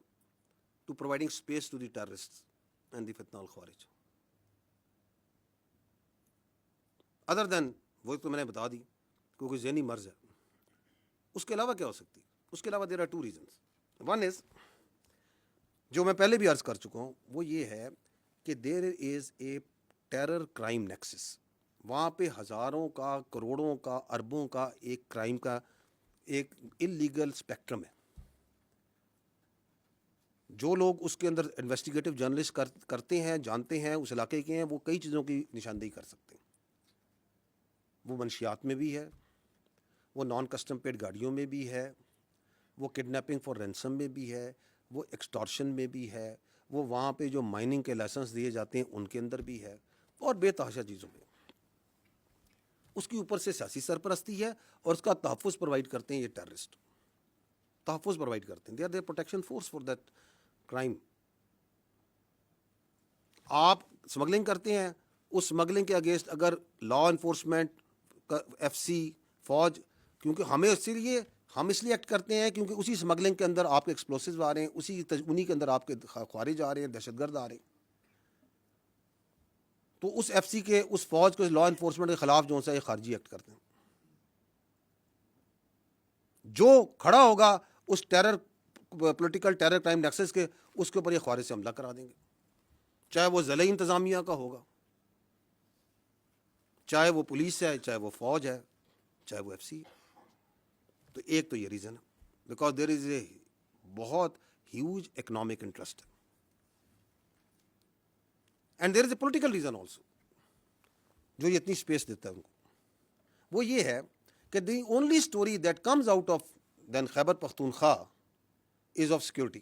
to providing space to the terrorist and the فتنہ الخوارج؟ ادر دین وہ تو میں نے بتا دی کہ کوئی ذہنی مرض ہے. اس کے علاوہ کیا ہو سکتی؟ اس کے علاوہ there are 2 reasons. One is جو میں پہلے بھی عرض کر چکا ہوں، وہ یہ ہے کہ دیر is a terror crime nexus. وہاں پہ ہزاروں کا، کروڑوں کا، اربوں کا ایک کرائم کا ایک انلیگل اسپیکٹرم ہے. جو لوگ اس کے اندر انویسٹیگیٹو جرنلسٹ کرتے ہیں، جانتے ہیں، اس علاقے کے ہیں، وہ کئی چیزوں کی نشاندہی کر سکتے ہیں. وہ منشیات میں بھی ہے، وہ نان کسٹم پیڈ گاڑیوں میں بھی ہے، وہ کڈنیپنگ فار رینسم میں بھی ہے، وہ ایکسٹارشن میں بھی ہے، وہ وہاں پہ جو مائننگ کے لائسنس دیے جاتے ہیں ان کے اندر بھی ہے، اور بے تحاشا چیزوں میں. اس کے اوپر سے سیاسی سرپرستی ہے اور اس کا تحفظ پرووائڈ کرتے ہیں یہ ٹیررسٹ. تحفظ پرووائڈ کرتے ہیں. They are the protection force for that crime. آپ اسمگلنگ کرتے ہیں، اس اسمگلنگ کے اگینسٹ اگر لا انفورسمنٹ، ایف سی، فوج، کیونکہ ہمیں ہم اس لیے ایکٹ کرتے ہیں کیونکہ اسی اسمگلنگ کے اندر آپ کے ایکسپلوسیوز آ رہے ہیں، انہی کے اندر آپ کے خوارج آ رہے ہیں، دہشت گرد آ رہے ہیں. تو اس ایف سی کے، اس فوج کو، لا انفورسمنٹ کے خلاف جو ہے یہ خارجی ایکٹ کرتے ہیں. جو کھڑا ہوگا اس پولیٹیکل ٹیرر کرائم نیکسس کے، اس کے اوپر یہ خوارج سے حملہ کرا دیں گے، چاہے وہ ضلعی انتظامیہ کا ہوگا، چاہے وہ پولیس ہے، چاہے وہ فوج ہے، چاہے وہ ایف سی ہے. تو ایک تو یہ ریزن ہے، بیکاز دیر از اے بہت ہیوج اکنامک انٹرسٹ ہے. And there is a political reason also جو یہ اتنی اسپیس دیتا ہے ان کو. وہ یہ ہے کہ the only story that comes out of then Khyber Pakhtunkhwa is of security.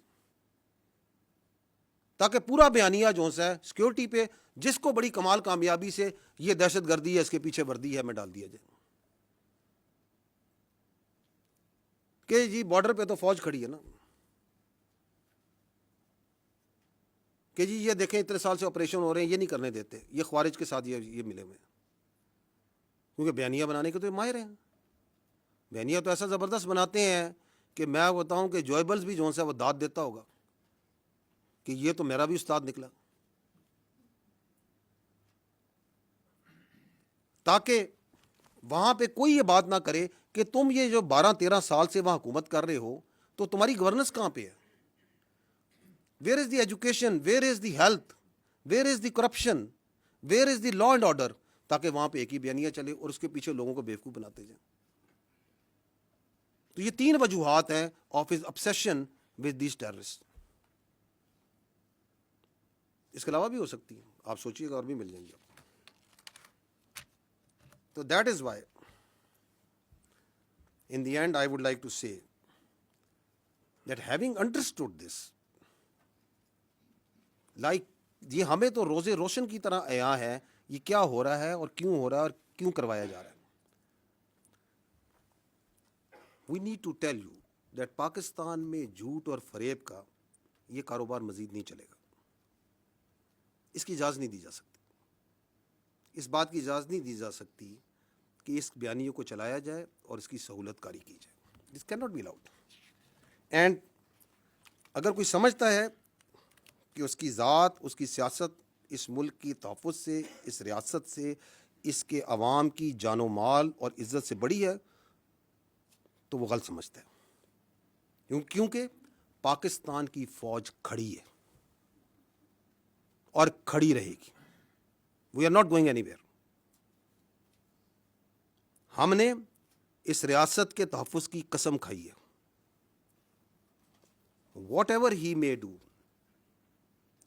تاکہ پورا بیانیہ جو ہے سیکیورٹی پہ جس کو بڑی کمال کامیابی سے یہ دہشت گردی ہے, اس کے پیچھے وردی ہے, میں ڈال دیا جائے کہ جی بارڈر پہ تو فوج کھڑی ہے نا, کہ جی یہ دیکھیں اتنے سال سے آپریشن ہو رہے ہیں, یہ نہیں کرنے دیتے, یہ خوارج کے ساتھ یہ ملے ہوئے ہیں, کیونکہ بیانیہ بنانے کے تو یہ ماہر ہیں. بیانیہ تو ایسا زبردست بناتے ہیں کہ میں بتاؤں کہ جوائبلز بھی جو ہے وہ داد دیتا ہوگا کہ یہ تو میرا بھی استاد نکلا, تاکہ وہاں پہ کوئی یہ بات نہ کرے کہ تم یہ جو 12-13 سال سے وہاں حکومت کر رہے ہو تو تمہاری گورننس کہاں پہ ہے, where is the education, where is the health, where is the corruption, where is the law and order, تاکہ وہاں پہ ایک ہی بیانیہ چلے اور اس کے پیچھے لوگوں کو بیوقوف بناتے جائیں. تو یہ 3 وجوہات ہیں of his obsession with these terrorists. اس کے علاوہ بھی ہو سکتی ہیں, آپ سوچیے گا اور بھی مل جائیں گے. تو that is Y in the end I would like to say that having understood this, like یہ ہمیں تو روزے روشن کی طرح عیاں ہے یہ کیا ہو رہا ہے اور کیوں ہو رہا ہے اور کیوں کروایا جا رہا ہے. We need to tell you that Pakistan میں جھوٹ اور فریب کا یہ کاروبار مزید نہیں چلے گا, اس کی اجازت نہیں دی جا سکتی, اس بات کی اجازت نہیں دی جا سکتی کہ اس بیانیے کو چلایا جائے اور اس کی سہولت کاری کی جائے. This can not be allowed. And اگر کوئی سمجھتا ہے کہ اس کی ذات, اس کی سیاست اس ملک کی تحفظ سے, اس ریاست سے, اس کے عوام کی جان و مال اور عزت سے بڑی ہے, تو وہ غلط سمجھتا ہے. کیونکہ پاکستان کی فوج کھڑی ہے اور کھڑی رہے گی. We are not going anywhere. ہم نے اس ریاست کے تحفظ کی قسم کھائی ہے. What ever he may do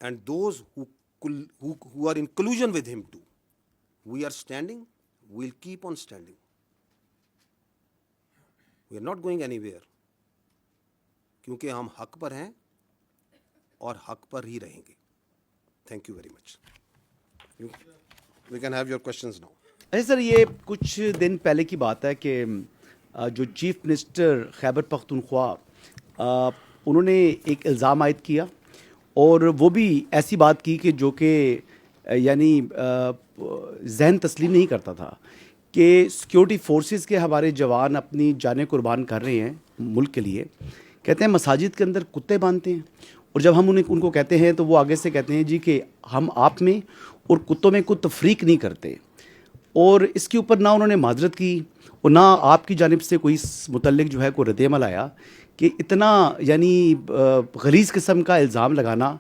and those who are in collusion with him too, we are standing, we'll keep on standing. We are not going anywhere, کیونکہ ہم حق پر ہیں اور حق پر ہی رہیں گے. Thank you very much. We can have your questions now. اچھا سر, یہ کچھ دن پہلے کی بات ہے کہ جو چیف منسٹر خیبر پختونخوا انہوں نے ایک الزام عائد کیا اور وہ بھی ایسی بات کی کہ جو کہ یعنی ذہن تسلیم نہیں کرتا تھا کہ سیکیورٹی فورسز کے ہمارے جوان اپنی جانیں قربان کر رہے ہیں ملک کے لیے. کہتے ہیں مساجد کے اندر کتے باندھتے ہیں, اور جب ہم ان کو کہتے ہیں تو وہ آگے سے کہتے ہیں جی کہ ہم آپ میں اور کتوں میں کوئی تفریق نہیں کرتے. اور اس کے اوپر نہ انہوں نے معذرت کی اور نہ آپ کی جانب سے کوئی اس متعلق جو ہے کوئی رد عمل آیا کہ اتنا یعنی غلیظ قسم کا الزام لگانا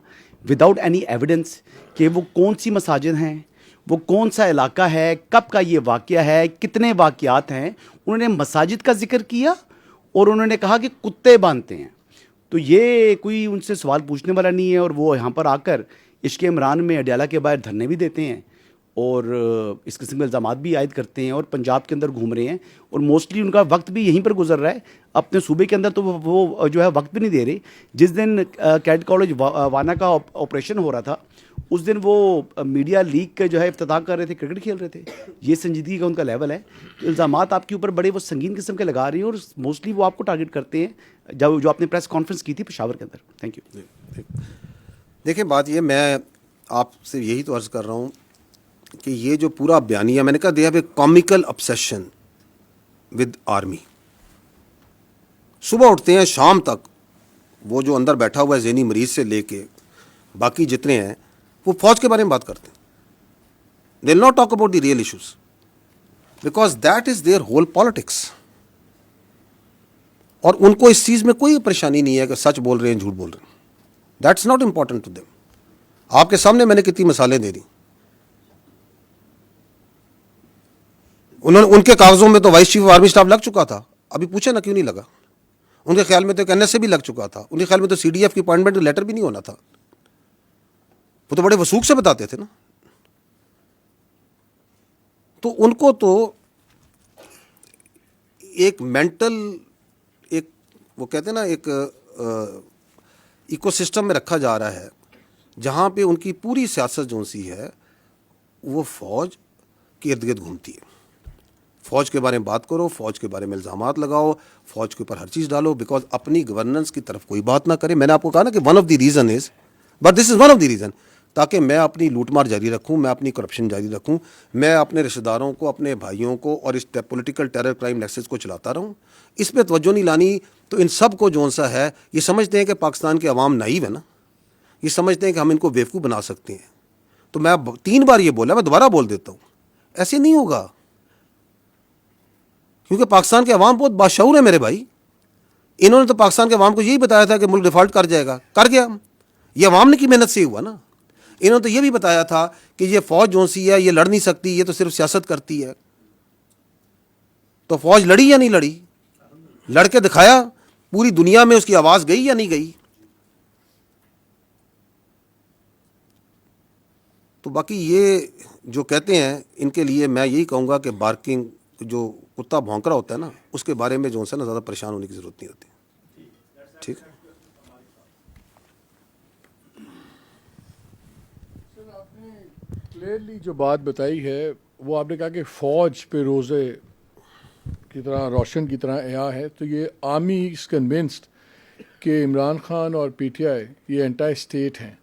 وداؤٹ اینی ایویڈنس کہ وہ کون سی مساجد ہیں, وہ کون سا علاقہ ہے, کب کا یہ واقعہ ہے, کتنے واقعات ہیں. انہوں نے مساجد کا ذکر کیا اور انہوں نے کہا کہ کتے باندھتے ہیں. تو یہ کوئی ان سے سوال پوچھنے والا نہیں ہے, اور وہ یہاں پر آ کر عشق عمران میں اڈیالہ کے باہر دھرنے بھی دیتے ہیں اور اس قسم کے الزامات بھی عائد کرتے ہیں اور پنجاب کے اندر گھوم رہے ہیں, اور موسٹلی ان کا وقت بھی یہیں پر گزر رہا ہے. اپنے صوبے کے اندر تو وہ جو ہے وقت بھی نہیں دے رہے. جس دن کیڈ کالج وانا کا آپریشن ہو رہا تھا اس دن وہ میڈیا لیگ کے جو ہے افتتاح کر رہے تھے, کرکٹ کھیل رہے تھے. یہ سنجیدگی کا ان کا لیول ہے. الزامات آپ کے اوپر بڑے وہ سنگین قسم کے لگا رہے ہیں اور موسٹلی وہ آپ کو ٹارگٹ کرتے ہیں جو آپ نے پریس کانفرنس کی تھی پشاور کے اندر. Thank you. دیکھیں بات یہ, میں آپ سے یہی تو عرض کر رہا ہوں کہ یہ جو پورا بیانیہ, میں نے کہا they have a comical obsession with army. صبح اٹھتے ہیں شام تک وہ جو اندر بیٹھا ہوا ہے ذہنی مریض سے لے کے باقی جتنے ہیں وہ فوج کے بارے میں بات کرتے ہیں. They will not talk about the real issues because that is their whole politics. اور ان کو اس چیز میں کوئی پریشانی نہیں ہے کہ سچ بول رہے ہیں جھوٹ بول رہے ہیں. That's not important to them. آپ کے سامنے میں نے کتنی مثالیں دے دی. ان کے کاغذوں میں تو vice chief of army staff لگ چکا تھا, ابھی پوچھے نا کیوں نہیں لگا. ان کے خیال میں تو این ایس سے بھی لگ چکا تھا, ان کے خیال میں تو سی ڈی ایف کی اپوائنٹمنٹ لیٹر بھی نہیں ہونا تھا. وہ تو بڑے وثوق سے بتاتے تھے نا. تو ان کو تو ایک مینٹل ایک وہ کہتے ہیں نا ایک ایکو سسٹم میں رکھا جا رہا ہے جہاں پہ ان کی پوری سیاست جو سی ہے وہ فوج کے ارد گرد گھومتی ہے. فوج کے بارے میں بات کرو, فوج کے بارے میں الزامات لگاؤ, فوج کے اوپر ہر چیز ڈالو, بیکاز اپنی گورننس کی طرف کوئی بات نہ کرے. میں نے آپ کو کہا نا کہ one of the reason is, but this is one of the reason, تاکہ میں اپنی لوٹ مار جاری رکھوں, میں اپنی کرپشن جاری رکھوں, میں اپنے رشتہ داروں کو, اپنے بھائیوں کو اور اس پولیٹیکل ٹیرر کرائم نیکسس کو چلاتا رہوں. اس پہ توجہ نہیں لانی. تو ان سب کو جو سا ہے یہ سمجھتے ہیں کہ پاکستان کے عوام نائیو ہے نا, یہ سمجھتے ہیں کہ ہم ان کو بیوقوف بنا سکتے ہیں. تو میں 3 بار یہ بولا, میں دوبارہ بول دیتا ہوں, ایسے نہیں ہوگا, کیونکہ پاکستان کے عوام بہت باشعور ہے میرے بھائی. انہوں نے تو پاکستان کے عوام کو یہی بتایا تھا کہ ملک ڈیفالٹ کر جائے گا, کر گیا. یہ عوام نے کی محنت سے ہی ہوا نا. انہوں نے تو یہ بھی بتایا تھا کہ یہ فوج جو سی ہے یہ لڑ نہیں سکتی, یہ تو صرف سیاست کرتی ہے. تو فوج لڑی یا نہیں لڑی؟ لڑ کے دکھایا. پوری دنیا میں اس کی آواز گئی یا نہیں گئی؟ تو باقی یہ جو کہتے ہیں ان کے لیے میں یہی کہوں گا کہ بارکنگ, جو کتا بھونک رہا ہوتا ہے نا, اس کے بارے میں جو ہے نا زیادہ پریشان ہونے کی ضرورت نہیں ہوتی. ٹھیک ہے. کلیئرلی جو بات بتائی ہے وہ آپ نے کہا کہ فوج پہ روزے کی طرح روشن کی طرح عیاں ہے. تو یہ آرمی از کنونسڈ کہ عمران خان اور پی ٹی آئی یہ انٹائی اسٹیٹ ہیں.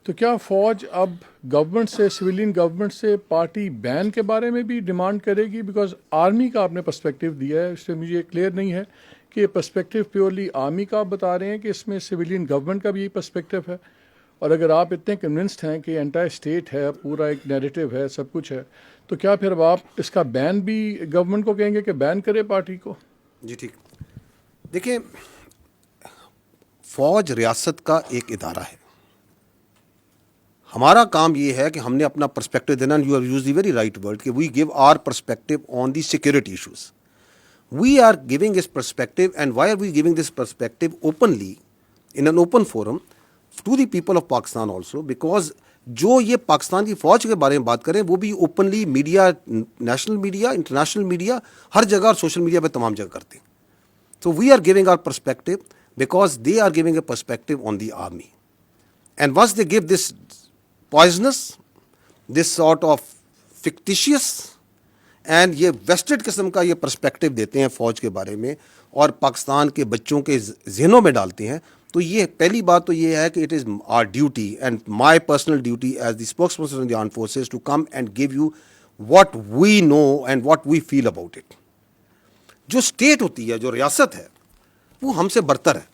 تو کیا فوج اب گورنمنٹ سے, سویلین گورنمنٹ سے پارٹی بین کے بارے میں بھی ڈیمانڈ کرے گی؟ بیکاز آرمی کا آپ نے پرسپیکٹیو دیا ہے, اس سے مجھے کلیئر نہیں ہے کہ یہ پرسپیکٹیو پیورلی آرمی کا آپ بتا رہے ہیں کہ اس میں سویلین گورنمنٹ کا بھی یہی پرسپیکٹیو ہے. اور اگر آپ اتنے کنونسڈ ہیں کہ انٹائر اسٹیٹ ہے, پورا ایک نیریٹو ہے, سب کچھ ہے, تو کیا پھر اب آپ اس کا بین بھی گورنمنٹ کو کہیں گے کہ بین کرے پارٹی کو؟ جی ٹھیک. دیکھیں, فوج ریاست کا ایک ادارہ ہے. ہمارا کام یہ ہے کہ ہم نے اپنا پرسپیکٹو دینا. You have use the very right word کہ we give our perspective on the security issues. We are giving this perspective, and why are we giving this perspective openly in an open forum to the people of Pakistan also, because جو یہ پاکستان کی فوج کے بارے میں بات کریں وہ بھی openly media, national media, international media, ہر جگہ اور سوشل میڈیا پہ تمام جگہ کرتے ہیں. So we are giving our perspective because they are giving a perspective on the army. And once they give this poisonous, this sort of fictitious and یہ vested قسم کا یہ پرسپیکٹو دیتے ہیں فوج کے بارے میں اور پاکستان کے بچوں کے ذہنوں میں ڈالتے ہیں, تو یہ پہلی بات تو یہ ہے کہ it is our duty and my personal duty as the spokesperson of the armed forces to come and give you what we know and what we feel about it. جو اسٹیٹ ہوتی ہے, جو ریاست ہے, وہ ہم سے برتر ہے,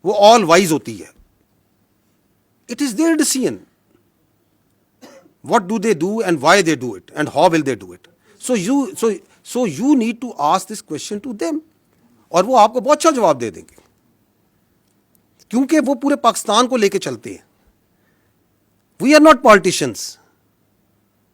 وہ آل وائز ہوتی ہے. It is there decision what do they do and why they do it and how will they do it. So you need to ask this question to them, اور وہ آپ کو بہت اچھا جواب دے دیں گے کیونکہ وہ پورے پاکستان کو لے کے چلتے ہیں. We are not politicians.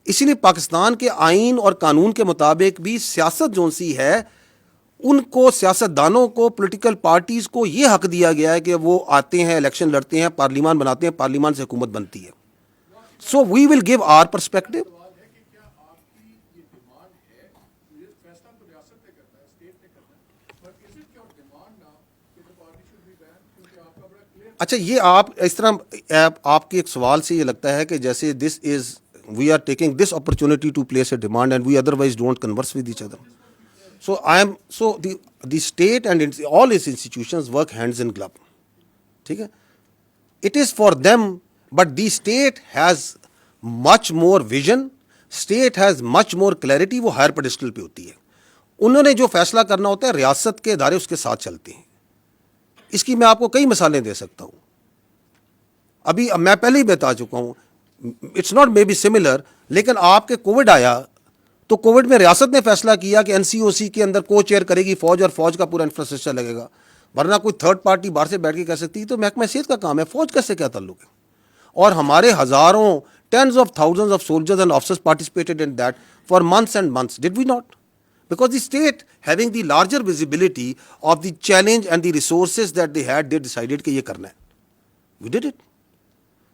اسی لیے پاکستان کے آئین اور قانون کے مطابق بھی سیاست جو سی ہے ان کو, سیاست دانوں کو, پولیٹیکل پارٹیز کو یہ حق دیا گیا ہے کہ وہ آتے ہیں, الیکشن لڑتے ہیں, پارلیمان بناتے ہیں, پارلیمان سے حکومت بنتی ہے. So we will give our perspective. اچھا, یہ آپ اس طرح آپ کے ایک سوال سے یہ لگتا ہے کہ جیسے this is we are taking this opportunity to place a demand and we otherwise don't converse with each other. So the state and all its institutions work hands in glove. ٹھیک ہے, it is for them. But the state has much more vision, state has much more clarity, وہ higher pedestal پہ ہوتی ہے. انہوں نے جو فیصلہ کرنا ہوتا ہے, ریاست کے ادارے اس کے ساتھ چلتے ہیں. اس کی میں آپ کو کئی مثالیں دے سکتا ہوں, ابھی میں پہلے ہی بتا چکا ہوں. It's not maybe similar, لیکن آپ کے کووڈ آیا تو کووڈ میں ریاست نے فیصلہ کیا کہ NCOC کے اندر کو چیئر کرے گی فوج اور فوج کا پورا انفراسٹرکچر لگے گا, ورنہ کوئی تھرڈ پارٹی باہر سے بیٹھ کے کہہ سکتی. تو محکمہ صحت کا کام ہے, فوج کا سے کیا تعلق ہے؟ اور ہمارے ہزاروں, tens of thousands of soldiers and officers participated in that for months and months. Did we not? Because the state having the larger visibility of the challenge and the resources that they had, they decided کہ یہ کرنا ہے. We did it.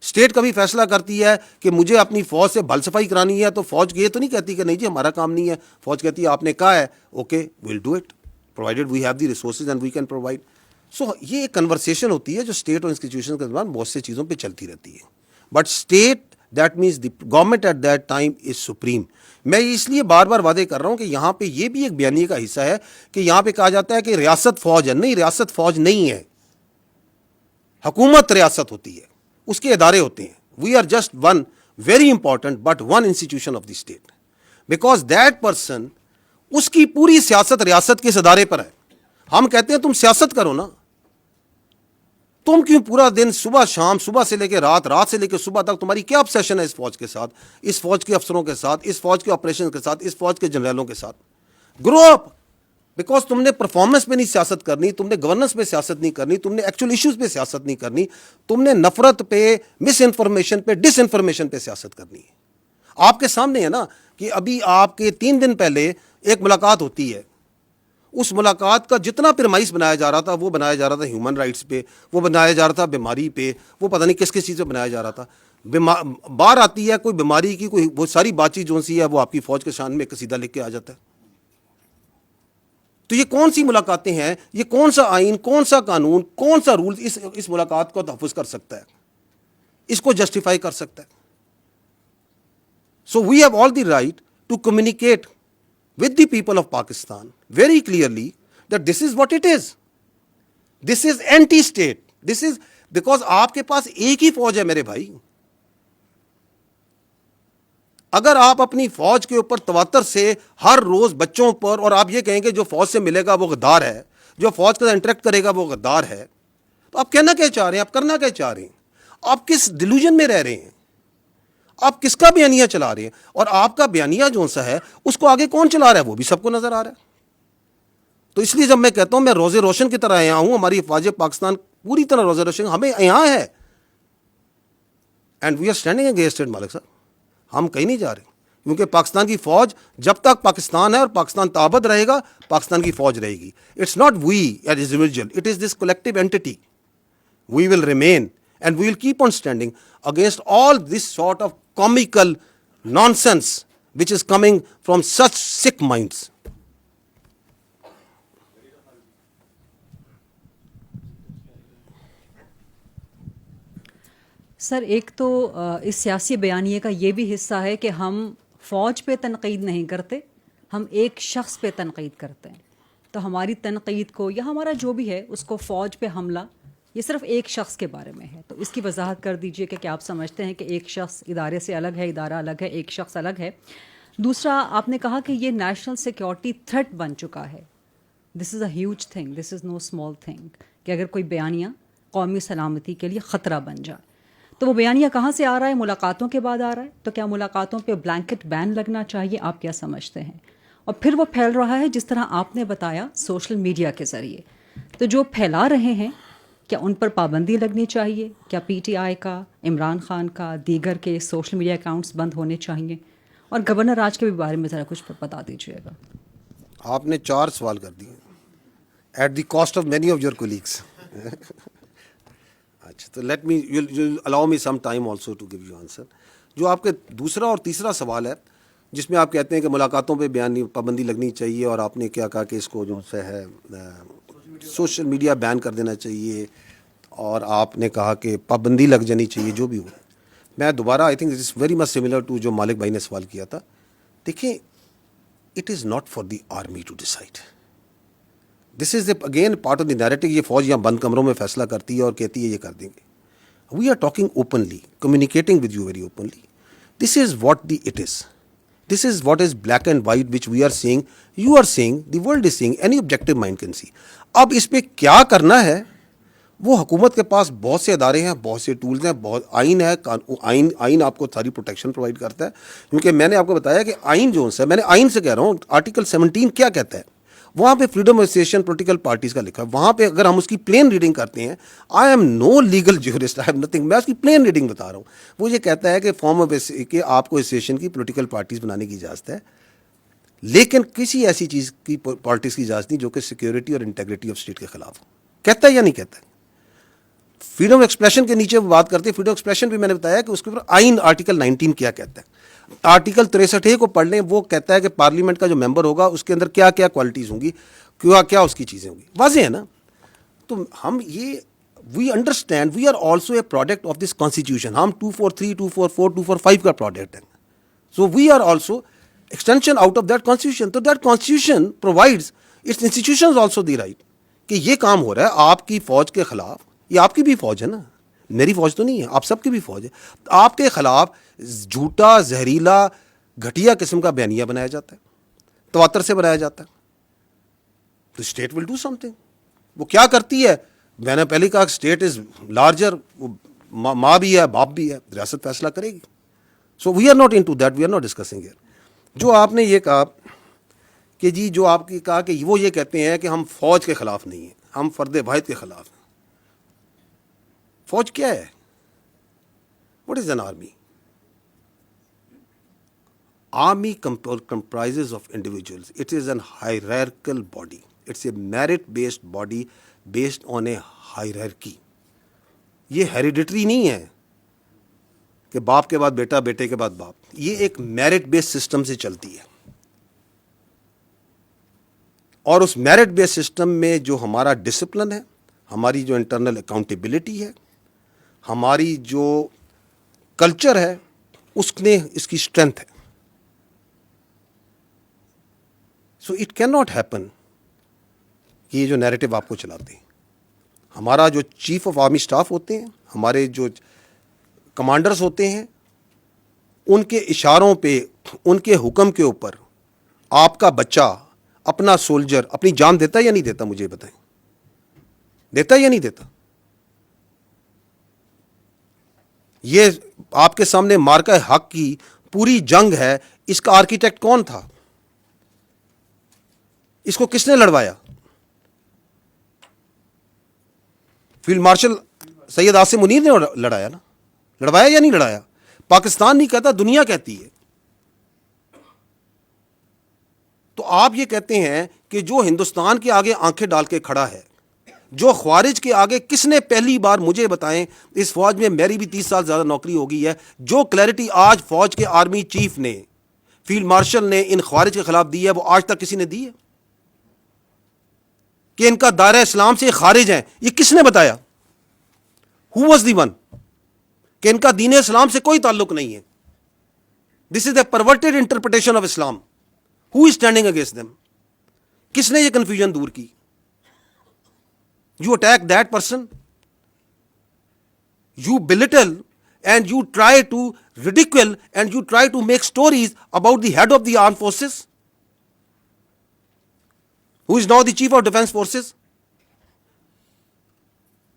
State کبھی فیصلہ کرتی ہے کہ مجھے اپنی فوج سے بھل صفائی کرانی ہے تو فوج یہ تو نہیں کہتی کہ نہیں جی ہمارا کام نہیں ہے. فوج کہتی ہے آپ نے کہا ہے, okay we'll do it provided we have the resources and we can provide. So یہ ایک کنورسیشن ہوتی ہے جو اسٹیٹ اور انسٹیٹیوشن کے درمیان بہت سے چیزوں پہ چلتی رہتی ہے. But state that means the government at that time is supreme. میں اس لیے بار بار وعدے کر رہا ہوں کہ یہاں پہ یہ بھی ایک بیانیے کا حصہ ہے کہ یہاں پہ کہا جاتا ہے کہ ریاست فوج ہے. نہیں, ریاست فوج نہیں ہے, حکومت ریاست ہوتی ہے, اس کے ادارے ہوتے ہیں. We are just one very important but one institution of the state, because that person, اس کی پوری سیاست ریاست کے اس ادارے پر ہے. ہم کہتے ہیں تم سیاست کرو نا, تم کیوں پورا دن صبح شام, صبح سے لے کے رات, رات سے لے کے صبح تک تمہاری کیا obsession ہے اس فوج کے ساتھ, اس فوج کے افسروں کے ساتھ, اس فوج کے آپریشن کے ساتھ, اس فوج کے جنرلوں کے ساتھ. گرو اپ, بیکاز تم نے پرفارمنس پہ نہیں سیاست کرنی, تم نے گورننس پہ سیاست نہیں کرنی, تم نے ایکچوئل ایشوز پہ سیاست نہیں کرنی, تم نے نفرت پہ, مس انفارمیشن پہ, ڈس انفارمیشن پہ سیاست کرنی ہے. آپ کے سامنے ہے نا کہ ابھی آپ کے 3 دن پہلے ایک ملاقات ہوتی ہے. اس ملاقات کا جتنا پرمائز بنایا جا رہا تھا وہ بنایا جا رہا تھا ہیومن رائٹس پہ, وہ بنایا جا رہا تھا بیماری پہ, وہ پتہ نہیں کس کس چیز پہ بنایا جا رہا تھا. باہر آتی ہے کوئی بیماری کی کوئی وہ ساری بات چیت جو سی ہے وہ آپ کی فوج کے شان میں ایک قصیدہ لکھ کے آ جاتا ہے. تو یہ کون سی ملاقاتیں ہیں, یہ کون سا آئین, کون سا قانون, کون سا رول اس ملاقات کو تحفظ کر سکتا ہے, اس کو جسٹیفائی کر سکتا ہے؟ So we have all the right to communicate with the people of Pakistan very clearly that this is what it is. This is anti-state. This is because آپ کے پاس ایک ہی فوج ہے میرے بھائی. اگر آپ اپنی فوج کے اوپر تواتر سے ہر روز بچوں پر, اور آپ یہ کہیں کہ جو فوج سے ملے گا وہ غدار ہے, جو فوج کے ساتھ انٹریکٹ کرے گا وہ غدار ہے, تو آپ کہنا کیا چاہ رہے ہیں, آپ کرنا کیا چاہ رہے ہیں, آپ کس ڈیلوژن میں رہ رہے ہیں, آپ کس کا بیانیہ چلا رہے ہیں, اور آپ کا بیانیہ جو سا ہے اس کو آگے کون چلا رہا ہے وہ بھی سب کو نظر آ رہا ہے. تو اس لیے جب میں کہتا ہوں میں روزے روشن کی طرح یہاں ہوں, ہماری افواج پاکستان پوری طرح روزے روشن ہمیں یہاں ہے, and we are standing against it. Malik صاحب, ہم کہیں نہیں جا رہے, کیونکہ پاکستان کی فوج جب تک پاکستان ہے اور پاکستان تابد رہے گا, پاکستان کی فوج رہے گی. It's not we as individual, it is this collective entity. We will remain and we will keep on standing against all this sort of comical nonsense which is coming from such sick minds. سر, ایک تو اس سیاسی بیانیے کا یہ بھی حصہ ہے کہ ہم فوج پہ تنقید نہیں کرتے, ہم ایک شخص پہ تنقید کرتے ہیں. تو ہماری تنقید کو یا ہمارا جو بھی ہے اس کو فوج پہ حملہ, یہ صرف ایک شخص کے بارے میں ہے. تو اس کی وضاحت کر دیجئے کہ کیا آپ سمجھتے ہیں کہ ایک شخص ادارے سے الگ ہے, ادارہ الگ ہے, ایک شخص الگ ہے. دوسرا, آپ نے کہا کہ یہ نیشنل سیکیورٹی تھریٹ بن چکا ہے. This is a huge thing, this is no small thing, کہ اگر کوئی بیانیہ قومی سلامتی کے لیے خطرہ بن جائے. تو وہ بیانیہ کہاں سے آ رہا ہے؟ ملاقاتوں کے بعد آ رہا ہے. تو کیا ملاقاتوں پہ بلینکٹ بین لگنا چاہیے؟ آپ کیا سمجھتے ہیں؟ اور پھر وہ پھیل رہا ہے جس طرح آپ نے بتایا سوشل میڈیا کے ذریعے. تو جو پھیلا رہے ہیں کیا ان پر پابندی لگنی چاہیے؟ کیا پی ٹی آئی کا, عمران خان کا, دیگر کے سوشل میڈیا اکاؤنٹس بند ہونے چاہیے؟ اور گورنر راج کے بھی بارے میں ذرا کچھ بتا دیجیے گا. آپ نے 4 سوال کر دیے at the cost of many of your colleagues. اچھا, تو let me allow me some time also to give you answer. جو آپ کے دوسرا اور تیسرا سوال ہے جس میں آپ کہتے ہیں کہ ملاقاتوں پہ پابندی لگنی چاہیے, اور آپ نے کیا کہا کہ اس کو جو سے ہے سوشل میڈیا بین کر دینا چاہیے, اور آپ نے کہا کہ پابندی لگ جانی چاہیے, جو بھی ہو. میں دوبارہ I think it is very much similar to جو مالک بھائی نے سوال کیا تھا. دیکھیں, it is not for the army to decide. This is again part of the narrative. یہ فوج یہاں بند کمروں میں فیصلہ کرتی ہے اور کہتی ہے یہ کر دیں گے. We are talking openly, communicating with you very openly. This is what the it is. This is what is black and white which we are seeing, you are seeing, the world is seeing, any objective mind can see. اب اس پہ کیا کرنا ہے, وہ حکومت کے پاس بہت سے ادارے ہیں, بہت سے ٹولز ہیں, بہت آئین ہے. آئین آپ کو ساری پروٹیکشن پرووائڈ کرتا ہے, کیونکہ میں نے آپ کو بتایا کہ آئین جو ہے, میں نے آئین سے کہہ رہا ہوں, آرٹیکل 17 کیا کہتا ہے, وہاں پہ freedom of association political parties کا لکھا ہے. وہاں پہ اگر ہم اس کی پلین ریڈنگ کرتے ہیں, I am no legal jurist, I am nothing, میں اس کی پلین ریڈنگ بتا رہا ہوں. وہ یہ کہتا ہے کہ فارم آف کہ آپ کو ایسوسیشن کی پولیٹیکل پارٹیز بنانے کی اجازت ہے, لیکن کسی ایسی چیز کی پالیٹکس کی اجازت نہیں جو کہ سیکیورٹی اور انٹیگریٹی آف اسٹیٹ کے خلاف ہو. کہتا ہے یا نہیں کہتا ہے؟ فریڈم ایکسپریشن کے نیچے وہ بات کرتے ہیں. فریڈم ایکسپریشن بھی میں نے بتایا کہ اس کے اوپر آئین آرٹیکل 19 کیا کہتا ہے. آرٹیکل 63 کو پڑھ لیں, وہ کہتا ہے کہ پارلیمنٹ کا جو ممبر ہوگا اس کے اندر کیا کیا کوالٹیز ہوں گی, کیا کیا اس کی چیزیں ہوں گی. واضح ہے نا. تو ہم یہ we understand we are also a product of this constitution. ہم 243, 244, 245 کا پروڈکٹ ہیں. So we are also extension out of that constitution. تو that constitution provides its institutions also the right کہ یہ کام ہو رہا ہے آپ کی فوج کے خلاف. یہ آپ کی بھی فوج ہے نا, میری فوج تو نہیں ہے, آپ سب کی بھی فوج ہے. آپ کے خلاف جھوٹا, زہریلا, گھٹیا قسم کا بیانیہ بنایا جاتا ہے, تواتر سے بنایا جاتا ہے. تو state will do some thing. وہ کیا کرتی ہے, میں نے پہلے کہا اسٹیٹ از لارجر, ماں بھی ہے باپ بھی ہے, ریاست فیصلہ کرے گی. So we are not into that, we are not discussing here. جو آپ نے یہ کہا کہ جی جو آپ کی کہا کہ وہ یہ کہتے ہیں کہ ہم فوج کے خلاف نہیں ہیں, ہم فرد واحد کے خلاف ہیں. فوج کیا ہے؟ What is an army? Army comprises of individuals. It is an hierarchical body. It's a merit-based body based on a hierarchy. یہ hereditary نہیں ہے کہ باپ کے بعد بیٹا, بیٹے کے بعد باپ. یہ ایک merit based system سے چلتی ہے. اور اس merit based system میں جو ہمارا ڈسپلن ہے, ہماری جو انٹرنل اکاؤنٹیبلٹی ہے, ہماری جو کلچر ہے, اس نے اس کی اسٹرینتھ ہے. So it can not happen کہ یہ جو نیریٹو آپ کو چلاتے ہیں. ہمارا جو چیف آف آرمی اسٹاف ہوتے ہیں, ہمارے جو کمانڈرز ہوتے ہیں, ان کے اشاروں پہ, ان کے حکم کے اوپر آپ کا بچہ, اپنا سولجر اپنی جان دیتا ہے یا نہیں دیتا؟ مجھے بتائیں, دیتا ہے یا نہیں دیتا؟ یہ آپ کے سامنے مارکہ حق کی پوری جنگ ہے, اس کا آرکیٹیکٹ کون تھا؟ اس کو کس نے لڑوایا؟ فیلڈ مارشل سید عاصم منیر نے لڑایا نا. لڑوایا یا نہیں لڑایا؟ پاکستان نہیں کہتا, دنیا کہتی ہے. تو آپ یہ کہتے ہیں کہ جو ہندوستان کے آگے آنکھیں ڈال کے کھڑا ہے, جو خوارج کے آگے, کس نے پہلی بار مجھے بتائیں, اس فوج میں میری بھی 30 سال زیادہ نوکری ہو گئی ہے, جو کلیئرٹی آج فوج کے آرمی چیف نے, فیلڈ مارشل نے ان خوارج کے خلاف دی ہے, وہ آج تک کسی نے دی ہے؟ کہ ان کا دائرہ اسلام سے خارج ہیں, یہ کس نے بتایا؟ Who was the one? کہ ان کا دین اسلام سے کوئی تعلق نہیں ہے. This is a perverted interpretation of Islam. Who is standing against them? کس نے یہ کنفیوژن دور کی؟ You attack that person, you belittle and you try to ridicule and you try to make stories about the head of the armed forces, who is now the chief of defense forces,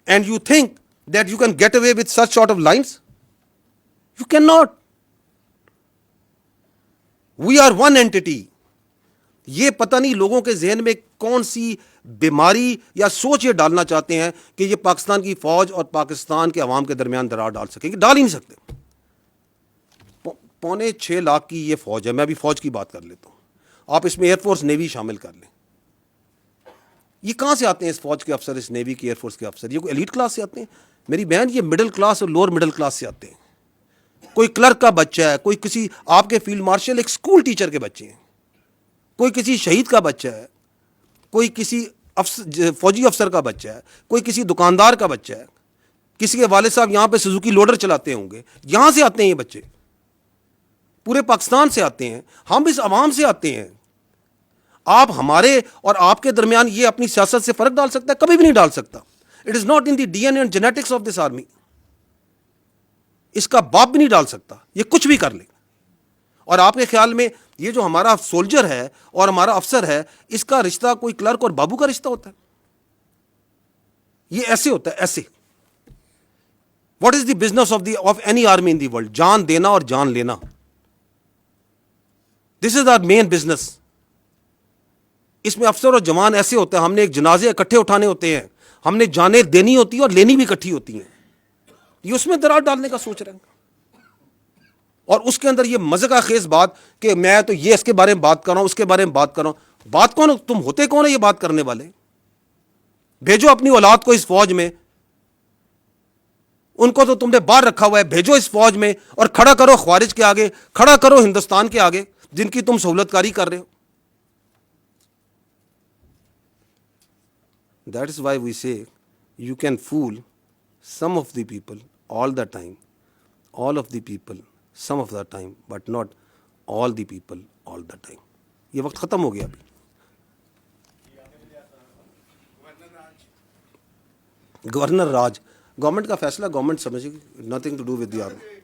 and you think that you can get away with such sort of lines? You cannot. We are one entity. یہ پتہ نہیں لوگوں کے ذہن میں کون سی بیماری یا سوچ یہ ڈالنا چاہتے ہیں کہ یہ پاکستان کی فوج اور پاکستان کے عوام کے درمیان درار ڈال سکیں گے. ڈال ہی نہیں سکتے. 5.25 لاکھ کی یہ فوج ہے. میں ابھی فوج کی بات کر لیتا ہوں, آپ اس میں ایئر فورس نیوی شامل کر لیں. یہ کہاں سے آتے ہیں اس فوج کے افسر, اس نیوی کی, ایئر فورس کے افسر؟ یہ کوئی ایلیٹ کلاس سے آتے ہیں؟ میری بہن, یہ مڈل کلاس اور لوور مڈل کلاس سے آتے ہیں. کوئی کلرک کا بچہ ہے, کوئی کسی آپ کے فیلڈ مارشل ایک اسکول ٹیچر کے بچے ہیں, کوئی کسی شہید کا بچہ ہے, کوئی کسی فوجی افسر کا بچہ ہے, کوئی کسی دکاندار کا بچہ ہے, کسی کے والد صاحب یہاں پہ سوزوکی لوڈر چلاتے ہوں گے. یہاں سے آتے ہیں یہ بچے, پورے پاکستان سے آتے ہیں, ہم اس عوام سے آتے ہیں. آپ ہمارے اور آپ کے درمیان یہ اپنی سیاست سے فرق ڈال سکتا ہے؟ کبھی بھی نہیں ڈال سکتا. It is not in the D N A and genetics of this army. اس کا باپ بھی نہیں ڈال سکتا, یہ کچھ بھی کر لے. اور آپ کے خیال میں یہ جو ہمارا سولجر ہے اور ہمارا افسر ہے, اس کا رشتہ کوئی کلرک اور بابو کا رشتہ ہوتا ہے؟ یہ ایسے ہوتا ہے, ایسے. What is the business of any army in the world? جان دینا اور جان لینا. دس از آر مین بزنس. اس میں افسر اور جوان ایسے ہوتے ہیں, ہم نے ایک جنازے اکٹھے اٹھانے ہوتے ہیں, ہم نے جانیں دینی ہوتی ہیں اور لینی بھی اکٹھی ہوتی ہیں. یہ اس میں درار ڈالنے کا سوچ رہے ہیں. اور اس کے اندر یہ مزے کا خیز بات کہ میں تو یہ اس کے بارے میں بات کر رہا ہوں, اس کے بارے میں بات کر رہا ہوں. بات کون؟ تم ہوتے کون ہے یہ بات کرنے والے؟ بھیجو اپنی اولاد کو اس فوج میں, ان کو تو تم نے باہر رکھا ہوا ہے, بھیجو اس فوج میں اور کھڑا کرو خوارج کے آگے, کھڑا کرو ہندوستان کے آگے جن کی تم سہولت کاری کر رہے ہو. That is why we say you can fool some of the people all the time, all of the people some of the time, but not all the people all the time. یہ وقت ختم ہو گیا ابھی. Governor راج, government کا فیصلہ government سمجھے گی, nothing to do with the army.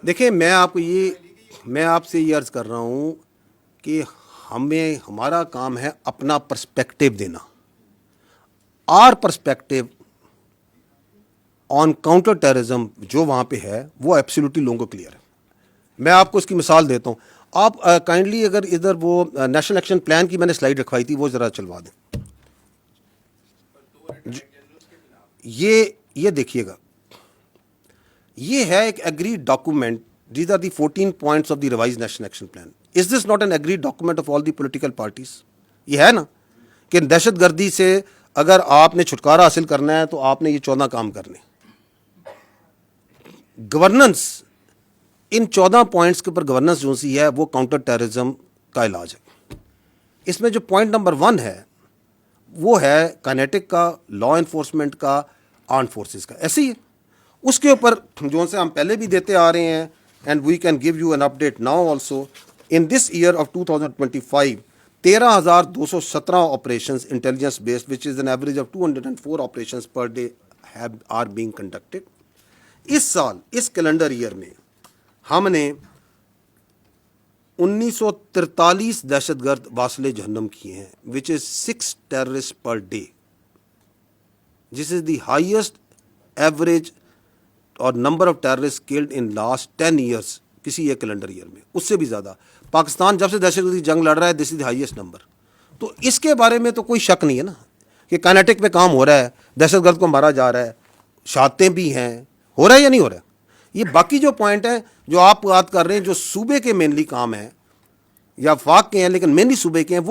دیکھیں میں آپ سے یہ عرض کر رہا ہوں کہ ہمارا کام ہے اپنا پرسپیکٹو دینا. Our perspective on counter terrorism جو وہاں پہ ہے وہ ایبسلیوٹلی لوگوں کو کلیئر ہے. میں آپ کو اس کی مثال دیتا ہوں. آپ کائنڈلی اگر ادھر وہ نیشنل ایکشن پلان کی میں نے سلائیڈ رکھوائی تھی وہ ذرا چلوا دیں. یہ دیکھیے گا, یہ ہے ایک agreed document. These are the 14 points of the revise national action plan. Is this not an agreed document of all the political parties? یہ ہے نا کہ دہشت گردی سے اگر آپ نے چھٹکارا حاصل کرنا ہے تو آپ نے یہ 14 کام کرنے. گورننس ان 14 پوائنٹس کے اوپر گورننس جو سی ہے وہ کاؤنٹر ٹیررزم کا علاج ہے. اس میں جو پوائنٹ نمبر 1 ہے وہ ہے کائنیٹک کا, لا انفورسمنٹ کا, آرم فورسز کا. ایسے ہی اس کے اوپر جو سے ہم پہلے بھی دیتے آ رہے ہیں, and we can give you an update now also. In this year of 2025 13,217 operations intelligence based which is an average of 204 operations per day are being conducted. اس سال اس کیلنڈر ایئر میں ہم نے 1943 دہشت گرد واصل جہنم کیے ہیں, which is 6 terrorists per day. This is the highest average اور number of terrorist killed in last 10 years کسی ایک کیلنڈر ایئر میں. اس سے بھی زیادہ پاکستان جب سے دہشت گردی جنگ لڑ رہا ہے, this is the highest number. تو اس کے بارے میں تو کوئی شک نہیں ہے نا کہ کائنیٹک پہ کام ہو رہا ہے, دہشت گرد کو مارا جا رہا ہے, شہادتیں بھی ہیں, ہو رہا ہے یا نہیں ہو رہا ہے. یہ باقی جو پوائنٹ ہیں جو آپ بات کر رہے ہیں جو صوبے کے مینلی کام ہیں یا وفاق کے ہیں لیکن مینلی صوبے کے ہیں,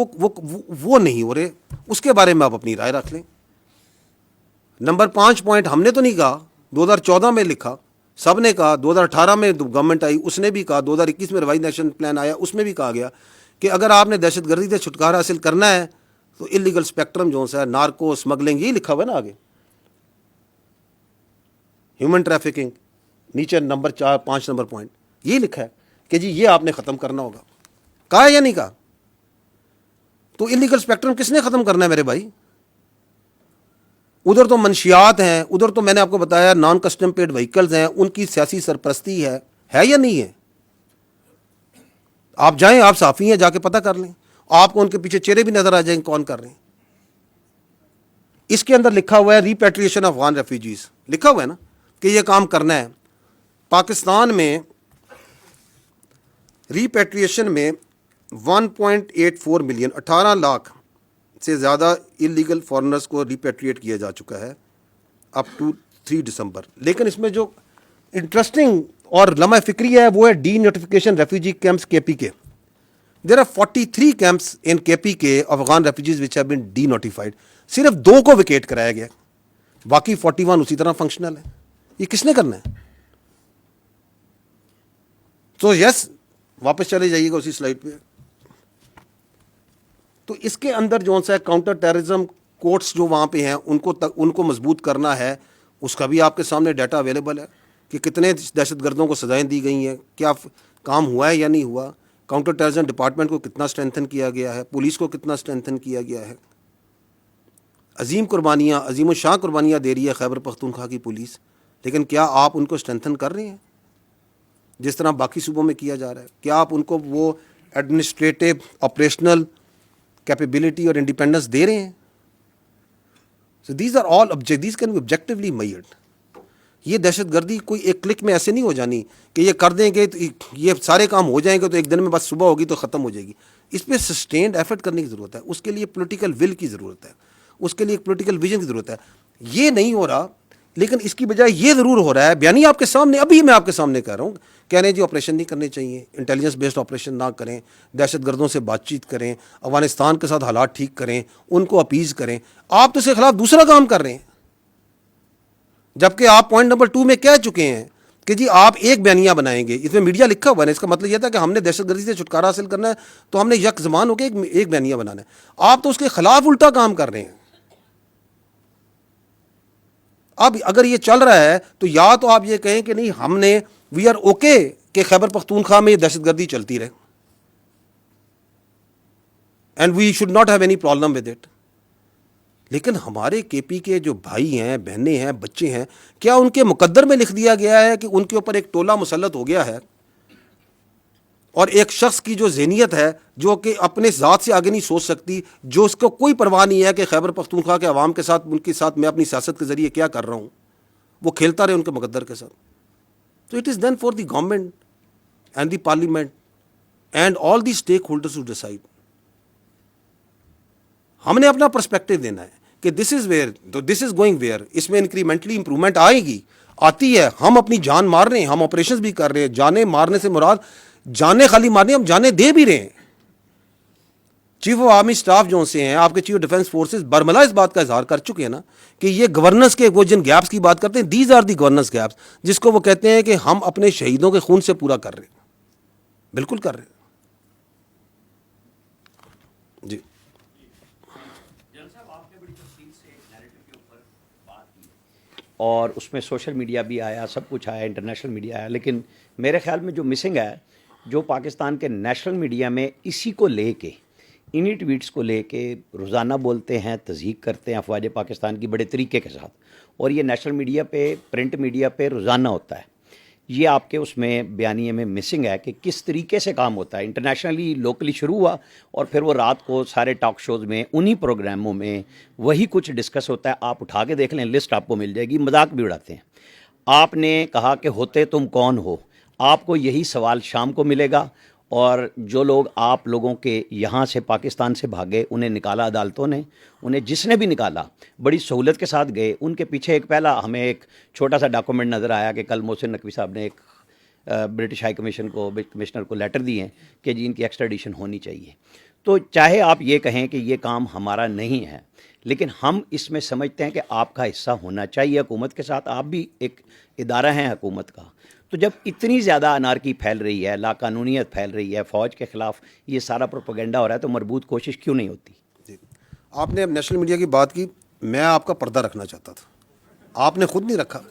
وہ نہیں ہو رہے. اس کے بارے میں آپ اپنی رائے رکھ لیں. نمبر 5 پوائنٹ ہم نے تو نہیں کہا, 2014 میں لکھا, سب نے کہا. 2018 میں گورنمنٹ آئی اس نے بھی کہا, 2021 میں ریوائز نیشنل پلان آیا اس میں بھی کہا گیا کہ اگر آپ نے دہشت گردی سے چھٹکارا حاصل کرنا ہے تو انلیگل اسپیکٹرم جو ہے, نارکو اسمگلنگ, یہی لکھا ہوا ہے نا آگے. ہیومن ٹریفکنگ نیچے نمبر 4-5 نمبر پوائنٹ یہی لکھا ہے کہ جی یہ آپ نے ختم کرنا ہوگا. کہا ہے یا نہیں کہا؟ تو انلیگل اسپیکٹرم کس نے ختم کرنا ہے میرے بھائی؟ ادھر تو منشیات ہیں, ادھر تو میں نے آپ کو بتایا نان کسٹم پیڈ وہیکلز ہیں, ان کی سیاسی سرپرستی ہے یا نہیں ہے؟ آپ جائیں, آپ صحافی ہیں, جا کے پتہ کر لیں, آپ کو ان کے پیچھے چہرے بھی نظر آ جائیں کون کر رہے ہیں. اس کے اندر لکھا ہوا ہے ریپیٹریشن آف افغان ریفیوجیز, لکھا ہوا ہے نا کہ یہ کام کرنا ہے. پاکستان میں ریپیٹریشن میں 1.84 ملین 18 لاکھ سے زیادہ انلیگل فارنرز کو ریپیٹریٹ کیا جا چکا ہے اپ ٹو 3 دسمبر. لیکن اس میں جو انٹرسٹنگ اور لمحہ فکری ہے وہ ہے ڈی نوٹیفیکیشن ریفیوجی کیمپس کے پی کے. دیر آر 43 کیمپس ان کے پی کے Afghan refugees which have been D notified. صرف 2 کو ویکیٹ کرایا گیا, باقی 41 اسی طرح فنکشنل ہے. یہ کس نے کرنا ہے؟ تو یس واپس چلے جائیے گا اسی سلائڈ پہ. تو اس کے اندر جو سا کاؤنٹر ٹیررزم کورٹس جو وہاں پہ ہیں ان کو مضبوط کرنا ہے. اس کا بھی آپ کے سامنے ڈیٹا اویلیبل ہے کہ کتنے دہشت گردوں کو سزائیں دی گئی ہیں, کیا کام ہوا ہے یا نہیں ہوا. کاؤنٹر ٹیررزم ڈپارٹمنٹ کو کتنا اسٹرینتھن کیا گیا ہے, پولیس کو کتنا اسٹرینتھن کیا گیا ہے. عظیم قربانیاں, عظیم الشان قربانیاں دے رہی ہے خیبر پختونخوا کی پولیس, لیکن کیا آپ ان کو اسٹرینتھن کر رہے ہیں جس طرح باقی صوبوں میں کیا جا رہا ہے؟ کیا آپ ان کو وہ ایڈمنسٹریٹو آپریشنل کیپیبلٹی اور انڈیپینڈنس دے رہے ہیں؟ So these are all these can be objectively measured. یہ دہشت گردی کوئی ایک کلک میں ایسے نہیں ہو جانی کہ یہ کر دیں گے تو یہ سارے کام ہو جائیں گے تو ایک دن میں بس صبح ہوگی تو ختم ہو جائے گی. اس پہ سسٹینڈ ایفرٹ کرنے کی ضرورت ہے, اس کے لیے پولیٹیکل ول کی ضرورت ہے, اس کے لیے ایک پولیٹیکل ویژن کی ضرورت ہے. یہ نہیں ہو رہا, لیکن اس کی بجائے یہ ضرور ہو رہا ہے. بیانی آپ کے سامنے, ابھی میں آپ کے سامنے کہہ رہا ہوں, کہہ رہے ہیں جی آپریشن نہیں کرنے چاہیے, انٹیلیجنس بیسڈ آپریشن نہ کریں, دہشت گردوں سے بات چیت کریں, افغانستان کے ساتھ حالات ٹھیک کریں, ان کو اپیز کریں. آپ تو اس کے خلاف دوسرا کام کر رہے ہیں, جبکہ آپ پوائنٹ نمبر 2 میں کہہ چکے ہیں کہ جی آپ ایک بیانیہ بنائیں گے, اس میں میڈیا لکھا ہوا ہے, اس کا مطلب یہ تھا کہ ہم نے دہشت گردی سے چھٹکارا حاصل کرنا ہے تو ہم نے یک زمان ہو کے ایک بیانیہ بنانا ہے. آپ تو اس کے خلاف الٹا کام کر رہے ہیں. اب اگر یہ چل رہا ہے تو یا تو آپ یہ کہیں کہ نہیں ہم نے وی آر اوکے کہ خیبر پختونخوا میں یہ دہشت گردی چلتی رہے and we should not have any problem with it. لیکن ہمارے کے پی کے جو بھائی ہیں, بہنیں ہیں, بچے ہیں, کیا ان کے مقدر میں لکھ دیا گیا ہے کہ ان کے اوپر ایک ٹولہ مسلط ہو گیا ہے اور ایک شخص کی جو ذہنیت ہے جو کہ اپنے ذات سے آگے نہیں سوچ سکتی, جو اس کو کوئی پرواہ نہیں ہے کہ خیبر پختونخوا کے عوام کے ساتھ, ان کے ساتھ میں اپنی سیاست کے ذریعے کیا کر رہا ہوں, وہ کھیلتا رہے ان کے مقدر کے ساتھ. تو it is then for the government and the parliament and all the stakeholders to decide. ہم نے اپنا پرسپیکٹو دینا ہے کہ this is where, this is going where, اس میں انکریمنٹلی امپرومنٹ آئے گی, آتی ہے. ہم اپنی جان مار رہے ہیں, ہم آپریشنز بھی کر رہے ہیں. جانیں مارنے سے مراد جانیں خالی مارنے, ہم جانیں دے بھی رہے ہیں. چیف آف آرمی اسٹاف جو سے ہیں, آپ کے چیف آف ڈیفینس فورسز برملا اس بات کا اظہار کر چکے ہیں نا کہ یہ گورننس کے وہ جن گیپس کی بات کرتے ہیں, these are the governance gaps, جس کو وہ کہتے ہیں کہ ہم اپنے شہیدوں کے خون سے پورا کر رہے ہیں. بالکل کر رہے ہیں جی. اور اس میں سوشل میڈیا بھی آیا, سب کچھ آیا, انٹرنیشنل میڈیا آیا, لیکن میرے خیال میں جو مسنگ ہے, جو پاکستان کے نیشنل میڈیا میں اسی کو لے کے, انہی ٹویٹس کو لے کے روزانہ بولتے ہیں, تضحیق کرتے ہیں افواج پاکستان کی بڑے طریقے کے ساتھ, اور یہ نیشنل میڈیا پہ, پرنٹ میڈیا پہ روزانہ ہوتا ہے. یہ آپ کے اس میں بیانیے میں مسنگ ہے کہ کس طریقے سے کام ہوتا ہے. انٹرنیشنلی, لوکلی شروع ہوا اور پھر وہ رات کو سارے ٹاک شوز میں, انہی پروگراموں میں وہی کچھ ڈسکس ہوتا ہے. آپ اٹھا کے دیکھ لیں, لسٹ آپ کو مل جائے گی. مذاق بھی اڑاتے ہیں. آپ نے کہا کہ ہوتے تم کون ہو, آپ کو یہی سوال شام کو ملے گا. اور جو لوگ آپ لوگوں کے یہاں سے پاکستان سے بھاگے, انہیں نکالا عدالتوں نے, انہیں جس نے بھی نکالا بڑی سہولت کے ساتھ گئے. ان کے پیچھے ایک پہلا ہمیں ایک چھوٹا سا ڈاکومنٹ نظر آیا کہ کل محسن نقوی صاحب نے ایک برٹش ہائی کمشنر کو لیٹر دیے ہیں کہ جی ان کی ایکسٹریڈیشن ہونی چاہیے. تو چاہے آپ یہ کہیں کہ یہ کام ہمارا نہیں ہے, لیکن ہم اس میں سمجھتے ہیں کہ آپ کا حصہ ہونا چاہیے حکومت کے ساتھ. آپ بھی ایک ادارہ ہیں حکومت کا. تو جب اتنی زیادہ انارکی پھیل رہی ہے, لا قانونیت پھیل رہی ہے, فوج کے خلاف یہ سارا پروپیگنڈا ہو رہا ہے, تو مربوط کوشش کیوں نہیں ہوتی؟ جی, آپ نے اب نیشنل میڈیا کی بات کی, میں آپ کا پردہ رکھنا چاہتا تھا, آپ نے خود نہیں رکھا.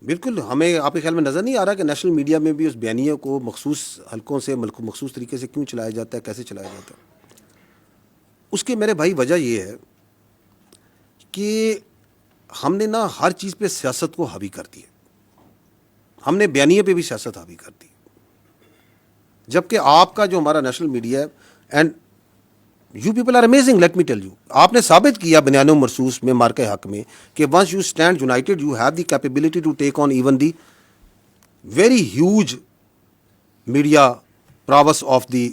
بالکل ہمیں آپ کے خیال میں نظر نہیں آ رہا کہ نیشنل میڈیا میں بھی اس بیانیے کو مخصوص حلقوں سے, مخصوص طریقے سے کیوں چلایا جاتا ہے, کیسے چلایا جاتا ہے. اس کے میرے بھائی وجہ یہ ہے کہ ہم نے نا ہر چیز پہ سیاست کو حاوی کر دیا. ہم نے بیانیے پہ بھی سیاست حاوی کر دی, جبکہ آپ کا جو ہمارا نیشنل میڈیا ہے, and you people are amazing, let me tell you, آپ نے ثابت کیا بنیان و مرصوص میں, مارکہ حق میں, کہ once you stand united you have the capability to take on even the very huge media prowess of the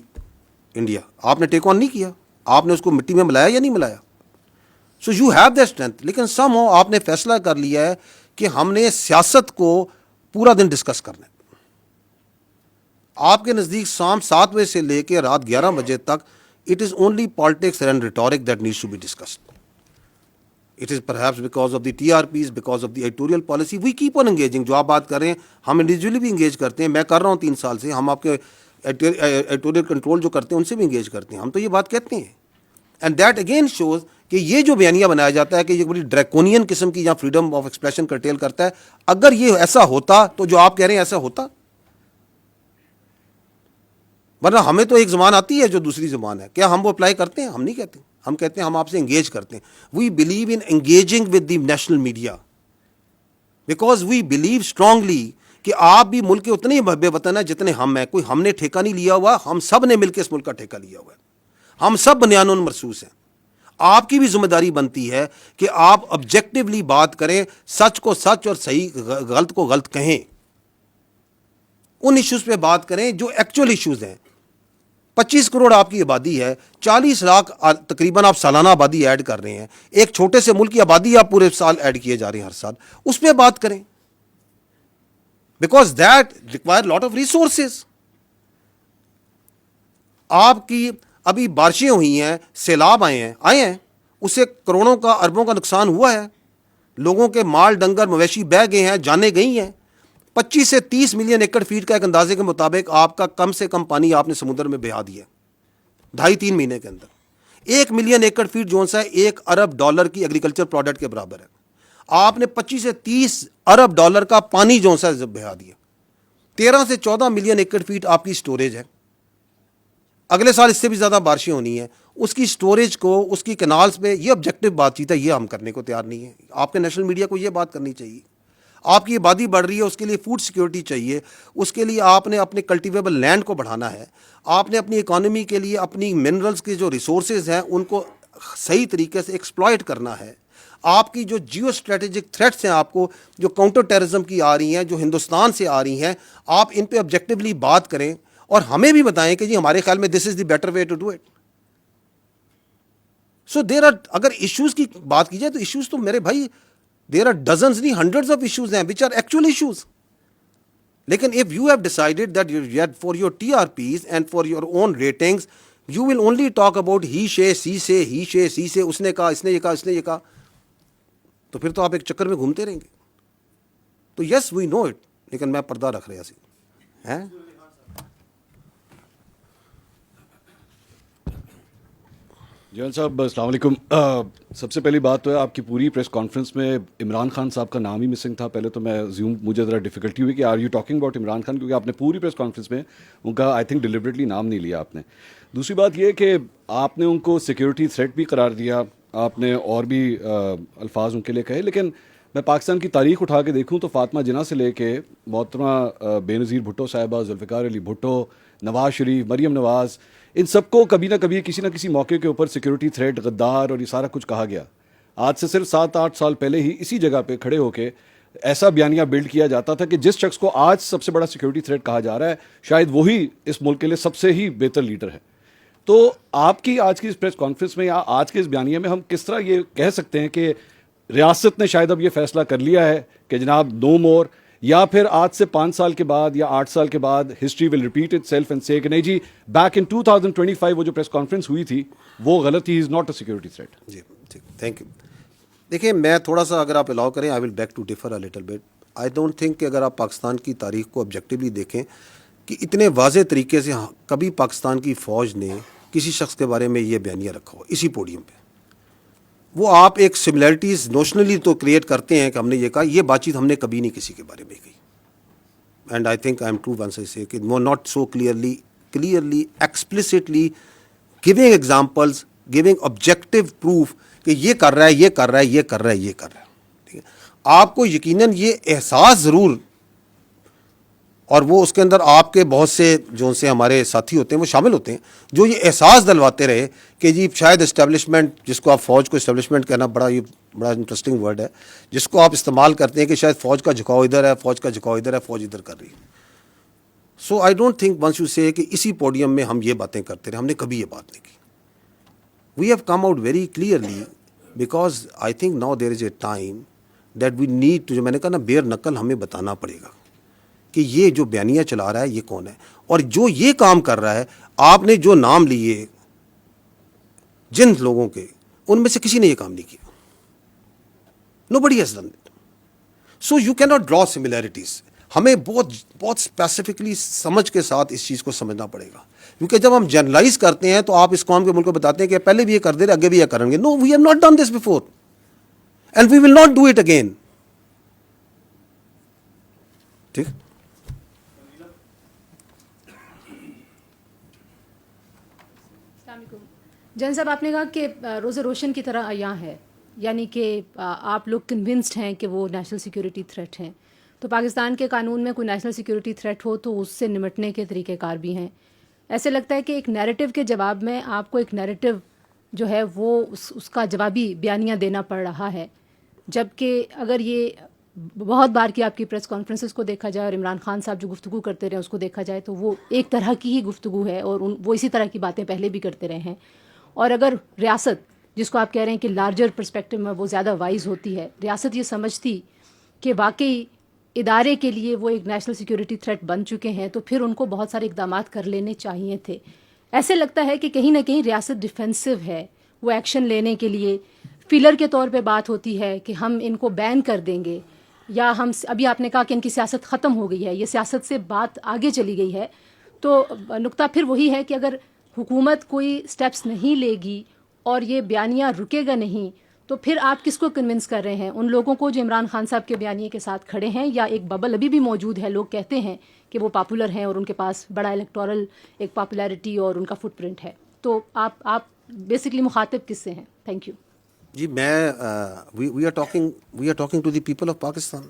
India. آپ نے ٹیک آن نہیں کیا, آپ نے اس کو مٹی میں ملایا یا نہیں ملایا. So you have that strength. لیکن سم ہو آپ نے فیصلہ کر لیا ہے کہ ہم نے سیاست کو پورا دن ڈسکس کرنا ہے. آپ کے نزدیک شام 7 بجے سے لے کے رات 11 بجے تک it is only politics and rhetoric that needs to be discussed. It is perhaps because of the TRPs, because of the editorial policy. We keep on engaging. جو آپ بات کر رہے ہیں, ہم انڈیویجولی بھی انگیج کرتے ہیں. میں کر رہا ہوں 3 سال سے. ہم آپ کے ایڈیٹوریل کنٹرول جو کرتے ہیں ان سے بھی انگیج کرتے ہیں. ہم تو یہ بات کہتے ہیں. اینڈ دیٹ اگین شوز کہ یہ جو بیانیہ بنایا جاتا ہے کہ یہ بڑی ڈریکونین قسم کی یا فریڈم آف ایکسپریشن کرٹیل کرتا ہے. اگر یہ ایسا ہوتا تو جو آپ کہہ رہے ہیں ایسا ہوتا, ورنہ ہمیں تو ایک زبان آتی ہے جو دوسری زبان ہے. کیا ہم وہ اپلائی کرتے ہیں؟ ہم نہیں کہتے. ہم کہتے ہیں ہم آپ سے انگیج کرتے ہیں. We believe in engaging with the national media because we believe strongly کہ آپ بھی ملک کے اتنے ہی بے وطن ہیں جتنے ہم ہیں. کوئی ہم نے ٹھیکہ نہیں لیا ہوا, ہم سب نے مل کے اس ملک کا ٹھیکہ لیا ہوا ہے. ہم سب بنیان مرصوص ہیں. آپ کی بھی ذمہ داری بنتی ہے کہ آپ آبجیکٹیولی بات کریں, سچ کو سچ اور صحیح غلط کو غلط کہیں. ان ایشوز پہ بات کریں جو ایکچوئل ایشوز ہیں. 25 کروڑ آپ کی آبادی ہے, 40 لاکھ تقریباً آپ سالانہ آبادی ایڈ کر رہے ہیں. ایک چھوٹے سے ملک کی آبادی آپ پورے سال ایڈ کیے جا رہے ہیں ہر سال. اس پہ بات کریں because that require lot of resources. آپ کی ابھی بارشیں ہوئی ہیں, سیلاب آئے ہیں, اس سے کروڑوں کا اربوں کا نقصان ہوا ہے. لوگوں کے مال ڈنگر مویشی بہ گئے ہیں, جانیں گئی ہیں. 25 سے 30 ملین ایکڑ فیٹ کا ایک اندازے کے مطابق آپ کا کم سے کم پانی آپ نے سمندر میں بہا دیا 2.5-3 مہینے کے اندر. 1 ملین ایکڑ فیٹ جو سا $1 ارب کی ایگریکلچر پروڈکٹ کے برابر ہے. آپ نے 25 سے 30 ارب ڈالر کا پانی جو سا بہا دیا. 13 سے 14 ملین ایکڑ فیٹ آپ کی سٹوریج ہے. اگلے سال اس سے بھی زیادہ بارشیں ہونی ہیں. اس کی سٹوریج کو, اس کی کینالز پہ, یہ آبجیکٹو بات چیت ہے, یہ ہم کرنے کو تیار نہیں ہے. آپ کے نیشنل میڈیا کو یہ بات کرنی چاہیے. آپ کی آبادی بڑھ رہی ہے, اس کے لیے فوڈ سیکیورٹی چاہیے, اس کے لیے آپ نے اپنے کلٹیویبل لینڈ کو بڑھانا ہے. آپ نے اپنی اکانومی کے لیے اپنی منرلز کے جو ریسورسز ہیں ان کو صحیح طریقے سے ایکسپلائٹ کرنا ہے. آپ کی جو جیو اسٹریٹجک تھریٹس ہیں آپ کو, جو کاؤنٹر ٹیررزم کی آ رہی ہیں, جو ہندوستان سے آ رہی ہیں, آپ ان پہ آبجیکٹیولی بات کریں اور ہمیں بھی بتائیں کہ جی ہمارے خیال میں this is the better way to do it. So there are, اگر ایشوز کی بات کی جائے تو ایشوز تو میرے بھائی دیر آر ڈزنز نہیں ہنڈریڈز آف ایشوز ہیں وچ آر ایکچوئل ایشوز. لیکن if you have decided that for your TRPs and for your own ratings you will only talk about he say she say اس نے کہا, اس نے یہ کہا, اس نے یہ کہا, تو پھر تو آپ ایک چکر میں گھومتے رہیں گے. تو یس وی نو اٹ, لیکن میں پردہ رکھ رہا سی ہیں. جان صاحب السلام علیکم. سب سے پہلی بات تو ہے آپ کی پوری پریس کانفرنس میں عمران خان صاحب کا نام ہی مسنگ تھا. پہلے تو میں مجھے ذرا ڈیفیکلٹی ہوئی کہ are you talking about Imran Khan, کیونکہ آپ نے پوری پریس کانفرنس میں ان کا آئی تھنک ڈیلیبریٹلی نام نہیں لیا آپ نے. دوسری بات یہ کہ آپ نے ان کو سیکیورٹی تھریٹ بھی قرار دیا, آپ نے اور بھی الفاظ ان کے لیے کہے, لیکن میں پاکستان کی تاریخ اٹھا کے دیکھوں تو فاطمہ جناح سے لے کے محترمہ بے نظیر بھٹو صاحبہ, ذوالفقار علی بھٹو, نواز شریف, مریم نواز, ان سب کو کبھی نہ کبھی کسی نہ کسی موقع کے اوپر سیکیورٹی تھریٹ, غدار اور یہ سارا کچھ کہا گیا. آج سے صرف 7-8 سال پہلے ہی اسی جگہ پہ کھڑے ہو کے ایسا بیانیہ بلڈ کیا جاتا تھا کہ جس شخص کو آج سب سے بڑا سیکیورٹی تھریٹ کہا جا رہا ہے شاید وہی اس ملک کے لیے سب سے ہی بہتر لیڈر ہے. تو آپ کی آج کی اس پریس کانفرنس میں یا آج کے اس بیانیے میں ہم کس طرح یہ کہہ سکتے ہیں کہ ریاست نے شاید اب یہ فیصلہ کر لیا ہے کہ جناب نو مور, یا پھر آج سے 5 سال کے بعد یا 8 سال کے بعد history will repeat it self and سے کہ نہیں جی بیک ان 2025 وہ جو پریس کانفرنس ہوئی تھی وہ غلط تھی, is not a security threat. جی ٹھیک, تھینک یو. دیکھیں میں تھوڑا سا اگر آپ الاؤ کریں I will beg to differ a little bit. I don't think کہ اگر آپ پاکستان کی تاریخ کو آبجیکٹیولی دیکھیں کہ اتنے واضح طریقے سے کبھی پاکستان کی فوج نے کسی شخص کے بارے میں یہ بیانیہ رکھا ہو اسی پوڈیم پہ. وہ آپ ایک سملیرٹیز نوشنلی تو کریٹ کرتے ہیں کہ ہم نے یہ کہا, یہ بات چیت ہم نے کبھی نہیں کسی کے بارے میں کہی. And I think I am true once I say کہ not so clearly explicitly giving examples, giving objective proof کہ یہ کر رہا ہے, یہ کر رہا ہے, یہ کر رہا ہے, یہ کر رہا ہے. ٹھیک ہے, آپ کو یقیناً یہ احساس ضرور, اور وہ اس کے اندر آپ کے بہت سے جو سے ہمارے ساتھی ہوتے ہیں وہ شامل ہوتے ہیں جو یہ احساس دلواتے رہے کہ جی شاید اسٹیبلشمنٹ, جس کو آپ فوج کو اسٹیبلشمنٹ کہنا بڑا انٹرسٹنگ ورڈ ہے, جس کو آپ استعمال کرتے ہیں کہ شاید فوج کا جھکاؤ ادھر ہے, فوج کا جھکاؤ ادھر ہے, فوج ادھر کر رہی ہے. So I don't think once you say کہ اسی پوڈیم میں ہم یہ باتیں کرتے رہے, ہم نے کبھی یہ بات نہیں کی. We have come out very clearly because I think now there is a time that we need to, جو میں نے کہا نا بیر نقل ہمیں بتانا پڑے گا کہ یہ جو بیانیہ چلا رہا ہے یہ کون ہے, اور جو یہ کام کر رہا ہے. آپ نے جو نام لیے جن لوگوں کے, ان میں سے کسی نے یہ کام نہیں کیا. Nobody has done it. So you cannot draw similarities. ہمیں بہت اسپیسیفکلی سمجھ کے ساتھ اس چیز کو سمجھنا پڑے گا, کیونکہ جب ہم جرنلائز کرتے ہیں تو آپ اس قوم کے ملک کو بتاتے ہیں کہ پہلے بھی یہ کر دے رہے, آگے بھی یہ کریں گے. No, we have not done this before and we will not do it again. ٹھیک. جن صاحب آپ نے کہا کہ روز روشن کی طرح عیاں ہے, یعنی کہ آپ لوگ کنونسڈ ہیں کہ وہ نیشنل سیکیورٹی تھریٹ ہیں. تو پاکستان کے قانون میں کوئی نیشنل سیکیورٹی تھریٹ ہو تو اس سے نمٹنے کے طریقہ کار بھی ہیں. ایسے لگتا ہے کہ ایک نیریٹو کے جواب میں آپ کو ایک نیریٹو جو ہے وہ اس کا جوابی بیانیہ دینا پڑ رہا ہے, جبکہ اگر یہ بہت بار کی آپ کی پریس کانفرنسز کو دیکھا جائے اور عمران خان صاحب جو گفتگو کرتے رہے اس کو دیکھا جائے تو وہ ایک طرح کی ہی گفتگو ہے, اور وہ اسی طرح کی باتیں پہلے بھی کرتے رہے ہیں. اور اگر ریاست, جس کو آپ کہہ رہے ہیں کہ لارجر پرسپیکٹو میں وہ زیادہ وائز ہوتی ہے, ریاست یہ سمجھتی کہ واقعی ادارے کے لیے وہ ایک نیشنل سیکیورٹی تھریٹ بن چکے ہیں, تو پھر ان کو بہت سارے اقدامات کر لینے چاہیے تھے. ایسے لگتا ہے کہ کہیں نہ کہیں ریاست ڈیفینسو ہے, وہ ایکشن لینے کے لیے فیلر کے طور پہ بات ہوتی ہے کہ ہم ان کو بین کر دیں گے، یا ہم ابھی آپ نے کہا کہ ان کی سیاست ختم ہو گئی ہے، یہ سیاست سے بات آگے چلی گئی ہے، تو نقطہ پھر وہی ہے کہ اگر حکومت کوئی سٹیپس نہیں لے گی اور یہ بیانیہ رکے گا نہیں، تو پھر آپ کس کو کنونس کر رہے ہیں؟ ان لوگوں کو جو عمران خان صاحب کے بیانیے کے ساتھ کھڑے ہیں، یا ایک ببل ابھی بھی موجود ہے، لوگ کہتے ہیں کہ وہ پاپولر ہیں اور ان کے پاس بڑا الیکٹورل ایک پاپولیرٹی اور ان کا فٹ پرنٹ ہے، تو آپ بیسکلی مخاطب کس سے ہیں؟ Thank you. جی میں we are talking to the people of Pakistan,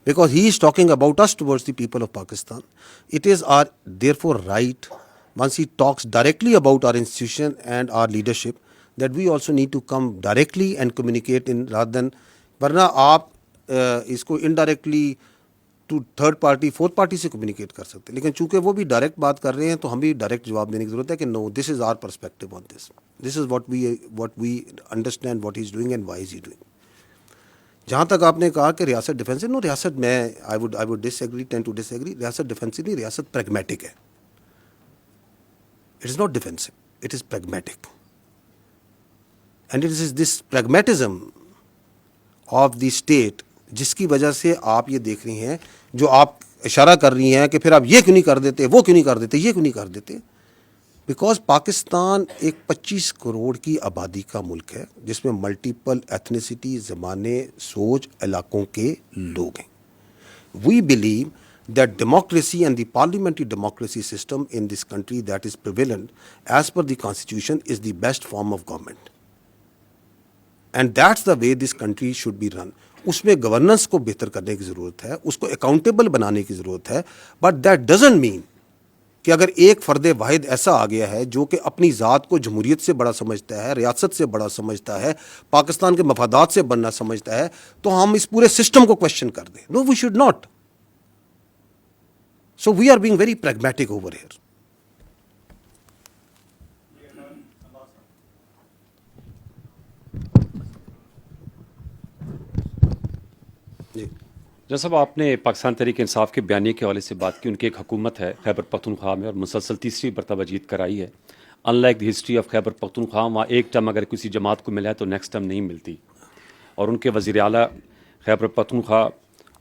because he is talking about us towards the people of Pakistan. It is our therefore right, once he talks directly about our institution and our leadership, that we also need to come directly and communicate in rather than, ورنہ آپ اس کو indirectly to third party fourth party سے communicate کر سکتے ہیں، لیکن چونکہ وہ بھی ڈائریکٹ بات کر رہے ہیں تو ہم بھی ڈائریکٹ جواب دینے کی ضرورت ہے کہ no, this is our perspective on this, this is what we understand what he is doing and why is he doing. جہاں تک آپ نے کہا کہ ریاست ڈیفینسو، نو، ریاست میں I would disagree, tend to disagree. ریاست ڈیفینسو نہیں، ریاست پریگمیٹک ہے. It is not defensive, it is pragmatic. And it is this pragmatism of the state جس کی وجہ سے آپ یہ دیکھ رہی ہیں، جو آپ اشارہ کر رہی ہیں کہ پھر آپ یہ کیوں نہیں کر دیتے، وہ کیوں نہیں کر دیتے، یہ کیوں نہیں کر دیتے. بیکاز پاکستان ایک 25 کروڑ کی آبادی کا ملک ہے جس میں ملٹیپل ایتھنیسٹی، زبانیں، سوچ، علاقوں کے لوگ ہیں. We believe that democracy and the parliamentary democracy system in this country that is prevalent as per the constitution is the best form of government, and that's the way this country should be run. اس میں governance کو بہتر کرنے کی ضرورت ہے، اس کو accountable بنانے کی ضرورت ہے. بٹ دیٹ ڈزنٹ مین کہ اگر ایک فرد واحد ایسا آ گیا ہے جو کہ اپنی ذات کو جمہوریت سے بڑا سمجھتا ہے، ریاست سے بڑا سمجھتا ہے، پاکستان کے مفادات سے بڑا سمجھتا ہے، تو ہم اس پورے سسٹم کو کوشچن کر دیں. No, we should not. So we are being very pragmatic over here. جب صاحب آپ نے پاکستان تحریک انصاف کے بیانیے کے حوالے سے بات کی، ان کی ایک حکومت ہے خیبر پختونخوا میں اور مسلسل تیسری مرتبہ جیت کرائی ہے. In like the history of Khyber Pakhtunkhwa, وہاں ایک ٹرم اگر کسی جماعت کو ملا ہے تو نیکسٹ ٹرم نہیں ملتی. اور ان کے وزیر اعلیٰ خیبر پختونخوا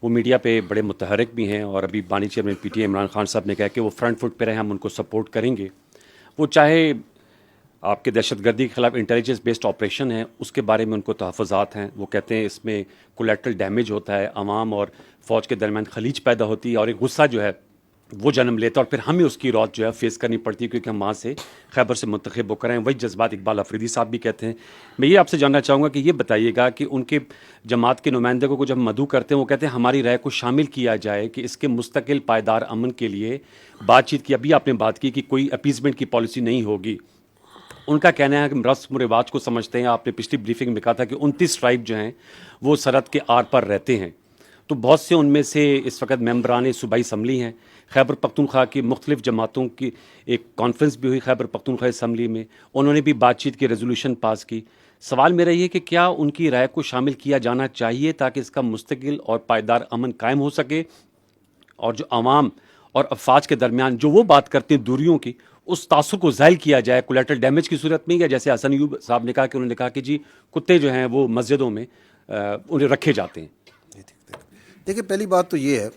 وہ میڈیا پہ بڑے متحرک بھی ہیں، اور ابھی بانی chairman P T I Imran Khan صاحب نے کہا کہ وہ فرنٹ فٹ پہ رہے، ہم ان کو سپورٹ کریں گے. وہ چاہے آپ کے دہشت گردی کے خلاف انٹیلیجنس بیسڈ آپریشن ہے، اس کے بارے میں ان کو تحفظات ہیں. وہ کہتے ہیں اس میں کولیٹرل ڈیمیج ہوتا ہے، عوام اور فوج کے درمیان خلیج پیدا ہوتی ہے، اور ایک غصہ جو ہے وہ جنم لیتا ہے، اور پھر ہمیں اس کی روت جو ہے فیس کرنی پڑتی ہے کیونکہ ہم وہاں سے خیبر سے منتخب ہو کر ہیں. وہی جذبات اقبال افریدی صاحب بھی کہتے ہیں. میں یہ آپ سے جاننا چاہوں گا کہ یہ بتائیے گا کہ ان کے جماعت کے نمائندے کو جب مدعو کرتے ہیں، وہ کہتے ہیں ہماری رائے کو شامل کیا جائے کہ اس کے مستقل پائیدار امن کے لیے بات چیت کی. ابھی آپ نے بات کی کہ کوئی اپیزمنٹ کی پالیسی نہیں ہوگی. ان کا کہنا ہے کہ رسم و رواج کو سمجھتے ہیں. آپ نے پچھلی بریفنگ میں کہا تھا کہ 29 ٹرائب جو ہیں وہ سرحد کے آر پر رہتے ہیں، تو بہت سے ان میں سے اس وقت ممبران صوبائی اسمبلی ہیں. خیبر پختونخوا کی مختلف جماعتوں کی ایک کانفرنس بھی ہوئی خیبر پختونخوا اسمبلی میں، انہوں نے بھی بات چیت کی ریزولوشن پاس کی. سوال میرا یہ کہ کیا ان کی رائے کو شامل کیا جانا چاہیے تاکہ اس کا مستقل اور پائیدار امن قائم ہو سکے، اور جو عوام اور افواج کے درمیان جو وہ بات کرتے ہیں دوریوں کی، اس تاثر کو زائل کیا جائے کولیٹرل ڈیمیج کی صورت میں، یا جیسے حسن ایوب صاحب نے کہا کہ انہوں نے کہا کہ جی کتے جو ہیں وہ مسجدوں میں انہیں رکھے جاتے ہیں. دیکھیں، پہلی بات تو یہ ہے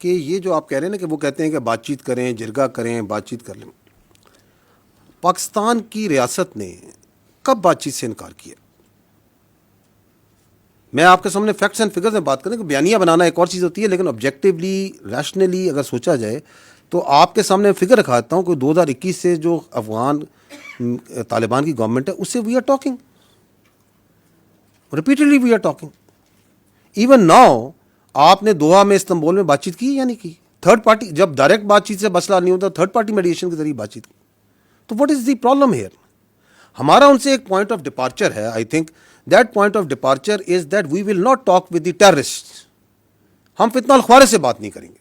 کہ یہ جو آپ کہہ رہے ہیں نا کہ وہ کہتے ہیں کہ بات چیت کریں، جرگہ کریں، بات چیت کر لیں. پاکستان کی ریاست نے کب بات چیت سے انکار کیا؟ میں آپ کے سامنے فیکٹس اینڈ فگرز میں بات کریں کہ بیانیہ بنانا ایک اور چیز ہوتی ہے، لیکن آبجیکٹیولی ریشنلی اگر سوچا جائے تو آپ کے سامنے فگر رکھاتا ہوں کہ 2021 سے جو افغان طالبان کی گورنمنٹ ہے اس سے we are talking repeatedly, we are talking. Even now آپ نے دوحہ میں استنبول میں بات چیت کی یا نہیں کی؟ تھرڈ پارٹی جب ڈائریکٹ بات چیت سے مسئلہ نہیں ہوتا، تھرڈ پارٹی میڈیشن کے ذریعے بات چیت کی. تو what is the problem here? ہمارا ان سے ایک پوائنٹ آف ڈپارچر ہے. I think that point of departure is that we will not talk with the terrorist. ہم فتنہ الخوارے سے بات نہیں کریں گے.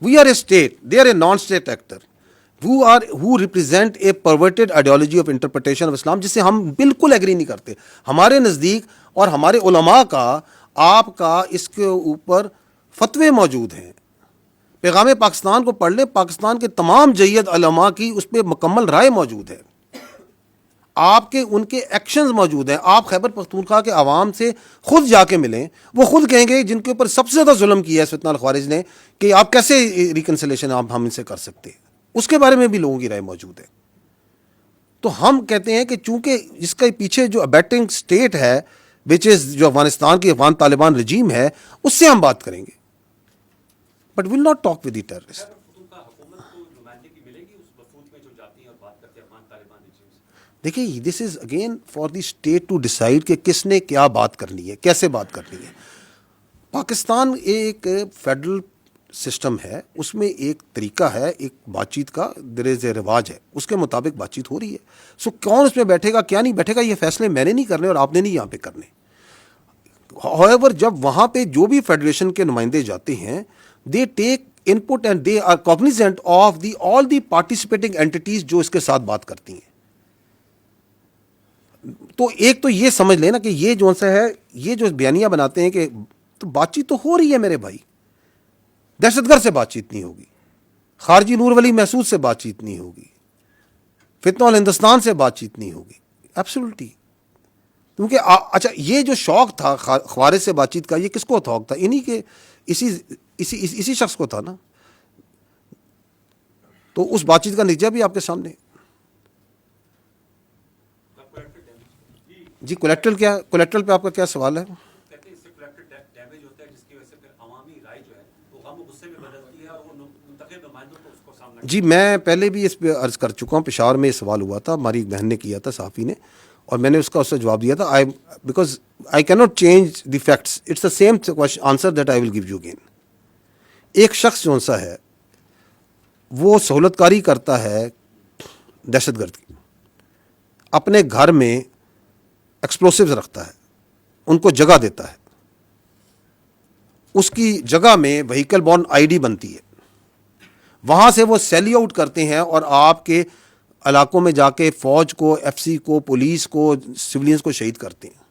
We are a state, they are a non state actor who represent a perverted ideology of interpretation of Islam جس سے ہم بالکل ایگری نہیں کرتے. ہمارے نزدیک اور ہمارے علماء کا آپ کا اس کے اوپر فتوے موجود ہیں. پیغام پاکستان کو پڑھ لیں، پاکستان کے تمام جید علماء کی اس پہ مکمل رائے موجود ہے. آپ کے ان کے ایکشنز موجود ہیں. آپ خیبر پختونخوا کے عوام سے خود جا کے ملیں, وہ خود کہیں گے جن کے اوپر سب سے زیادہ ظلم کیا ہے فتنہ الخوارج نے, کہ آپ کیسے ریکنسلیشن ہم ان سے کر سکتے ہیں. اس کے بارے میں بھی لوگوں کی رائے موجود ہے. تو ہم کہتے ہیں کہ چونکہ اس کے پیچھے جو ابیٹنگ اسٹیٹ ہے وچ از جو افغانستان کی افغان طالبان رجیم ہے, اس سے ہم بات کریں گے, but will not talk with the terrorist. دیکھیے this is again for the state to decide کہ کس نے کیا بات کرنی ہے, کیسے بات کرنی ہے. پاکستان ایک فیڈرل سسٹم ہے, اس میں ایک طریقہ ہے ایک بات چیت کا, دیر از اے رواج ہے, اس کے مطابق بات چیت ہو رہی ہے. سو کون اس میں بیٹھے گا کیا نہیں بیٹھے گا, یہ فیصلے میں نے نہیں کرنے اور آپ نے نہیں یہاں پہ کرنے. however جب وہاں پہ جو بھی فیڈریشن کے نمائندے جاتے ہیں, they take input and they are cognizant of the all the participating entities جو اس کے ساتھ بات کرتی ہیں. تو ایک تو یہ سمجھ لینا کہ یہ جو سا ہے, یہ جو بیانیہ بناتے ہیں کہ تو بات چیت تو ہو رہی ہے میرے بھائی, دہشت گرد سے بات چیت نہیں ہوگی, خارجی نور ولی محسود سے بات چیت نہیں ہوگی, فتنہ الہندوستان سے بات چیت نہیں ہوگی. ایبسولوٹلی. کیونکہ اچھا یہ جو شوق تھا خوارج سے بات چیت کا, یہ کس کو شوق تھا؟ انہی کے اسی شخص کو تھا نا. تو اس بات چیت کا نتیجہ بھی آپ کے سامنے. جی کولیکٹرل کیا, کولیکٹرل پہ آپ کا کیا سوال ہے؟ جی میں پہلے بھی اس پہ عرض کر چکا ہوں, پشاور میں یہ سوال ہوا تھا, ہماری ایک بہن نے کیا تھا, صحافی نے, اور میں نے اس سے جواب دیا تھا. Because I can not change the facts, it's the same answer that I will give you again. ایک شخص جو سا ہے وہ سہولت کاری کرتا ہے دہشت گرد کی, اپنے گھر میں ایکسپلوسیوز رکھتا ہے, ان کو جگہ دیتا ہے, اس کی جگہ میں وہیکل بورن آئی ڈی بنتی ہے, وہاں سے وہ سیلی آؤٹ کرتے ہیں اور آپ کے علاقوں میں جا کے فوج کو, ایف سی کو, پولیس کو, سولینز کو شہید کرتے ہیں.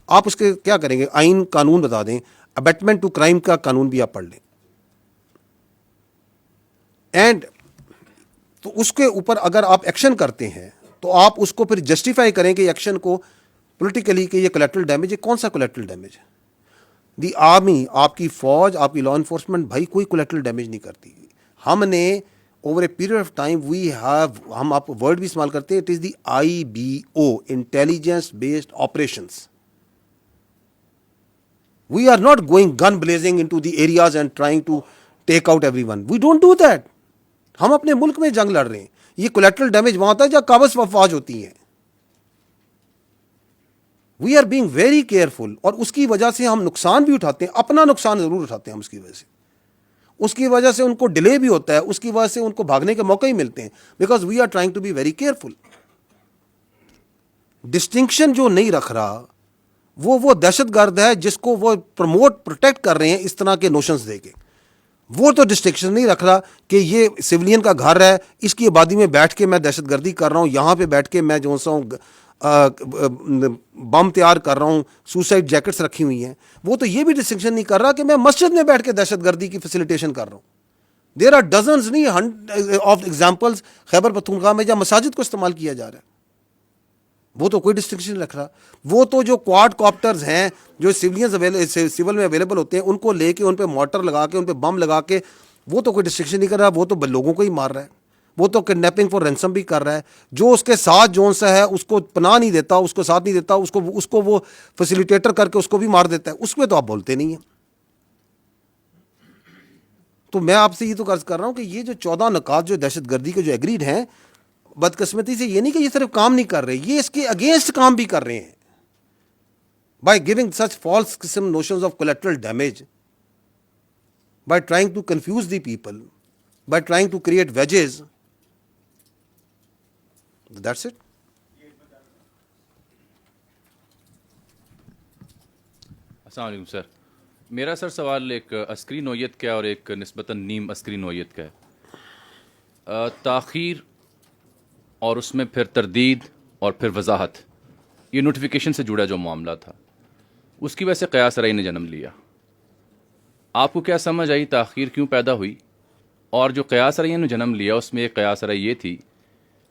آپ اس کے کیا کریں گے؟ آئین قانون بتا دیں, ابیٹمنٹ ٹو کرائم کا قانون بھی آپ پڑھ لیں, اینڈ تو اس کے اوپر اگر آپ ایکشن کرتے ہیں تو آپ اس کو پھر جسٹیفائی کریں کہ ایکشن کو پولیٹیکلی کہ یہ کولیٹرل ڈیمیج ہے. کون سا کولیٹرل ڈیمیج ہے؟ دی آرمی, آپ کی فوج, آپ کی لا انفورسمنٹ بھائی کوئی کولیٹرل ڈیمیج نہیں کرتی. ہم نے over a period of time we have, ہم آپ ورڈ بھی استعمال کرتے ہیں, it is the IBO, intelligence based operations. We are not going gun blazing into the areas and trying to take out everyone. We don't do that. ہم اپنے ملک میں جنگ لڑ رہے ہیں. یہ کولیٹرل ڈیمیج وہاں ہوتا ہے جہاں قابض افواج ہوتی ہیں. We are being very careful, اور اس کی وجہ سے ہم نقصان بھی اٹھاتے ہیں, اپنا نقصان ضرور اٹھاتے ہیں ہم اس کی وجہ سے. اس کی وجہ سے ان کو ڈیلے بھی ہوتا ہے, اس کی وجہ سے ان کو بھاگنے کے موقع ہی ملتے ہیں, because we are trying to be very careful. Distinction جو نہیں رکھ رہا وہ دہشت گرد ہے جس کو وہ پروموٹ پروٹیکٹ کر رہے ہیں اس طرح کے نوشنز دے کے. وہ تو ڈسٹنکشن نہیں رکھ رہا کہ یہ سویلین کا گھر ہے, اس کی آبادی میں بیٹھ کے میں دہشت گردی کر رہا ہوں, یہاں پہ بیٹھ کے میں جو سا ہوں بم تیار کر رہا ہوں, سوسائڈ جیکٹس رکھی ہوئی ہیں. وہ تو یہ بھی ڈسٹنکشن نہیں کر رہا کہ میں مسجد میں بیٹھ کے دہشت گردی کی فیسیلیٹیشن کر رہا ہوں. دیر آر ڈزنز نہیں آف ایگزامپلس خیبر پختونخوا میں جہاں مساجد کو استعمال کیا جا رہا ہے. وہ تو کوئی ڈسٹنکشن نہیں رکھ رہا. وہ تو جو کوارڈ کاپٹرز ہیں جو سول میں اویلیبل ہوتے ہیں, ان کو لے کے ان پہ موٹر لگا کے ان پہ بم لگا کے, وہ تو کوئی ڈسٹنکشن نہیں کر رہا. وہ تو لوگوں کو ہی مار رہا ہے. وہ تو کڈنیپنگ فار رینسم بھی کر رہا ہے. جو اس کے ساتھ جو سا ہے اس کو پناہ نہیں دیتا, اس کو ساتھ نہیں دیتا, اس کو وہ فیسیلیٹیٹر کر کے اس کو بھی مار دیتا ہے. اس پہ تو آپ بولتے نہیں ہیں. تو میں آپ سے یہ تو عرض کر رہا ہوں کہ یہ جو 14 نکات جو دہشت گردی کے جو ایگریڈ ہیں, بدقسمتی سے یہ نہیں کہ یہ صرف کام نہیں کر رہے, یہ اس کے اگینسٹ کام بھی کر رہے ہیں. بائی گیونگ سچ فالس قسم notions of collateral damage, by trying to confuse the people, by trying to create wedges. That's it. السلام علیکم سر. میرا سر سوال ایک عسکری نوعیت کا اور ایک نسبتاً نیم عسکری نوعیت کا ہے. تاخیر اور اس میں پھر تردید اور پھر وضاحت, یہ نوٹیفیکیشن سے جڑا جو معاملہ تھا, اس کی وجہ سے قیاس رأی نے جنم لیا. آپ کو کیا سمجھ آئی تاخیر کیوں پیدا ہوئی؟ اور جو قیاس رأی نے جنم لیا اس میں ایک قیاس رأی یہ تھی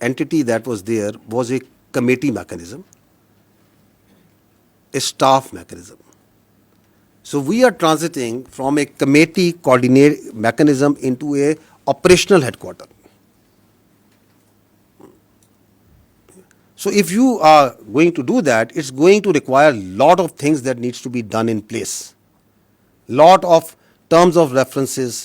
entity that was there was a committee mechanism, a staff mechanism. So we are transiting from a committee coordinate mechanism into a operational headquarter. So if you are going to do that, it's going to require a lot of things that needs to be done in place. Lot of terms of references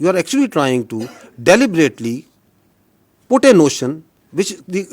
you are actually trying to deliberately put a notion which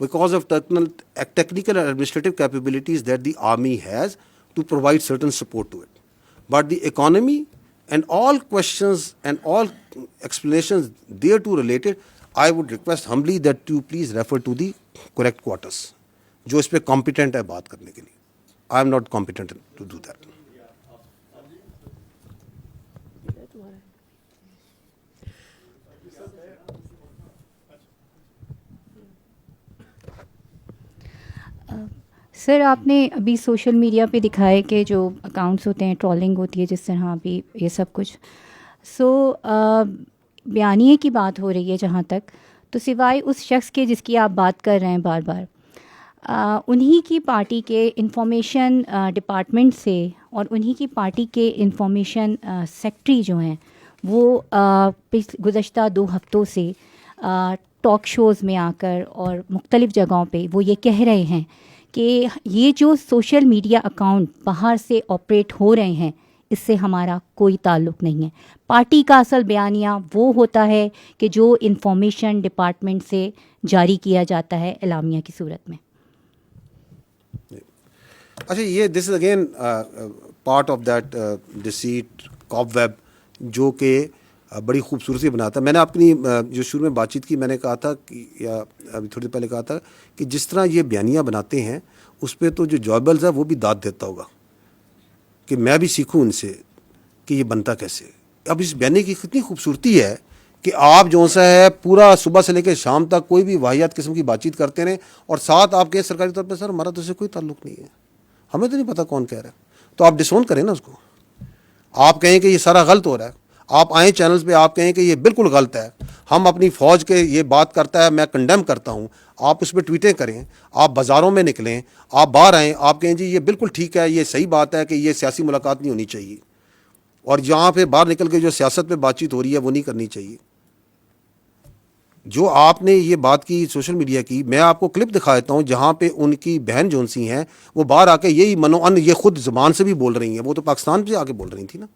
because of technical and administrative capabilities that the army has to provide certain support to it. But the economy and all questions and all explanations thereto related, I would request humbly that you please refer to the correct quarters, جو اس پہ competent ہے بات کرنے کے لیے. I am not competent to do that. سر آپ نے ابھی سوشل میڈیا پہ دکھائے کہ جو اکاؤنٹس ہوتے ہیں ٹرولنگ ہوتی ہے جس طرح ابھی یہ سب کچھ بیانیے کی بات ہو رہی ہے جہاں تک تو سوائے اس شخص کے جس کی آپ بات کر رہے ہیں بار بار انہی کی پارٹی کے انفارمیشن ڈپارٹمنٹ سے اور انہی کی پارٹی کے انفارمیشن سیکٹری جو ہیں وہ گزشتہ 2 ہفتوں سے ٹاک شوز میں آ کر اور مختلف جگہوں پہ وہ یہ کہہ رہے ہیں کہ یہ جو سوشل میڈیا اکاؤنٹ باہر سے آپریٹ ہو رہے ہیں اس سے ہمارا کوئی تعلق نہیں ہے. پارٹی کا اصل بیانیہ وہ ہوتا ہے کہ جو انفارمیشن ڈپارٹمنٹ سے جاری کیا جاتا ہے اعلامیہ کی صورت میں. اچھا یہ this is again part of that deceit cobweb جو کہ بڑی خوبصورتی بناتا ہے. میں نے اپنی جو شروع میں بات چیت کی میں نے کہا تھا کہ یا ابھی تھوڑی دیر پہلے کہا تھا کہ جس طرح یہ بیانیہ بناتے ہیں اس پہ تو جو جوابلز ہے وہ بھی داد دیتا ہوگا کہ میں بھی سیکھوں ان سے کہ یہ بنتا کیسے. اب اس بیانیے کی کتنی خوبصورتی ہے کہ آپ جو سا ہے پورا صبح سے لے کے شام تک کوئی بھی واحد قسم کی بات چیت کرتے رہیں اور ساتھ آپ کے سرکاری طور پہ سر ہمارا تو اس سے کوئی تعلق نہیں ہے, ہمیں تو نہیں پتہ کون کہہ رہا ہے. تو آپ ڈسون کریں نا اس کو, آپ کہیں کہ یہ سارا غلط ہو رہا ہے, آپ آئیں چینلز پہ آپ کہیں کہ یہ بالکل غلط ہے, ہم اپنی فوج کے یہ بات کرتا ہے میں کنڈیم کرتا ہوں, آپ اس پہ ٹویٹیں کریں, آپ بازاروں میں نکلیں, آپ باہر آئیں, آپ کہیں جی یہ بالکل ٹھیک ہے, یہ صحیح بات ہے کہ یہ سیاسی ملاقات نہیں ہونی چاہیے, اور جہاں پہ باہر نکل کے جو سیاست پہ بات چیت ہو رہی ہے وہ نہیں کرنی چاہیے. جو آپ نے یہ بات کی سوشل میڈیا کی, میں آپ کو کلپ دکھا دیتا ہوں جہاں پہ ان کی بہن جون سی ہیں وہ باہر آ کے یہی منوان یہ خود زبان سے بھی بول رہی ہیں, وہ تو پاکستان سے آ کے بول رہی تھی نا.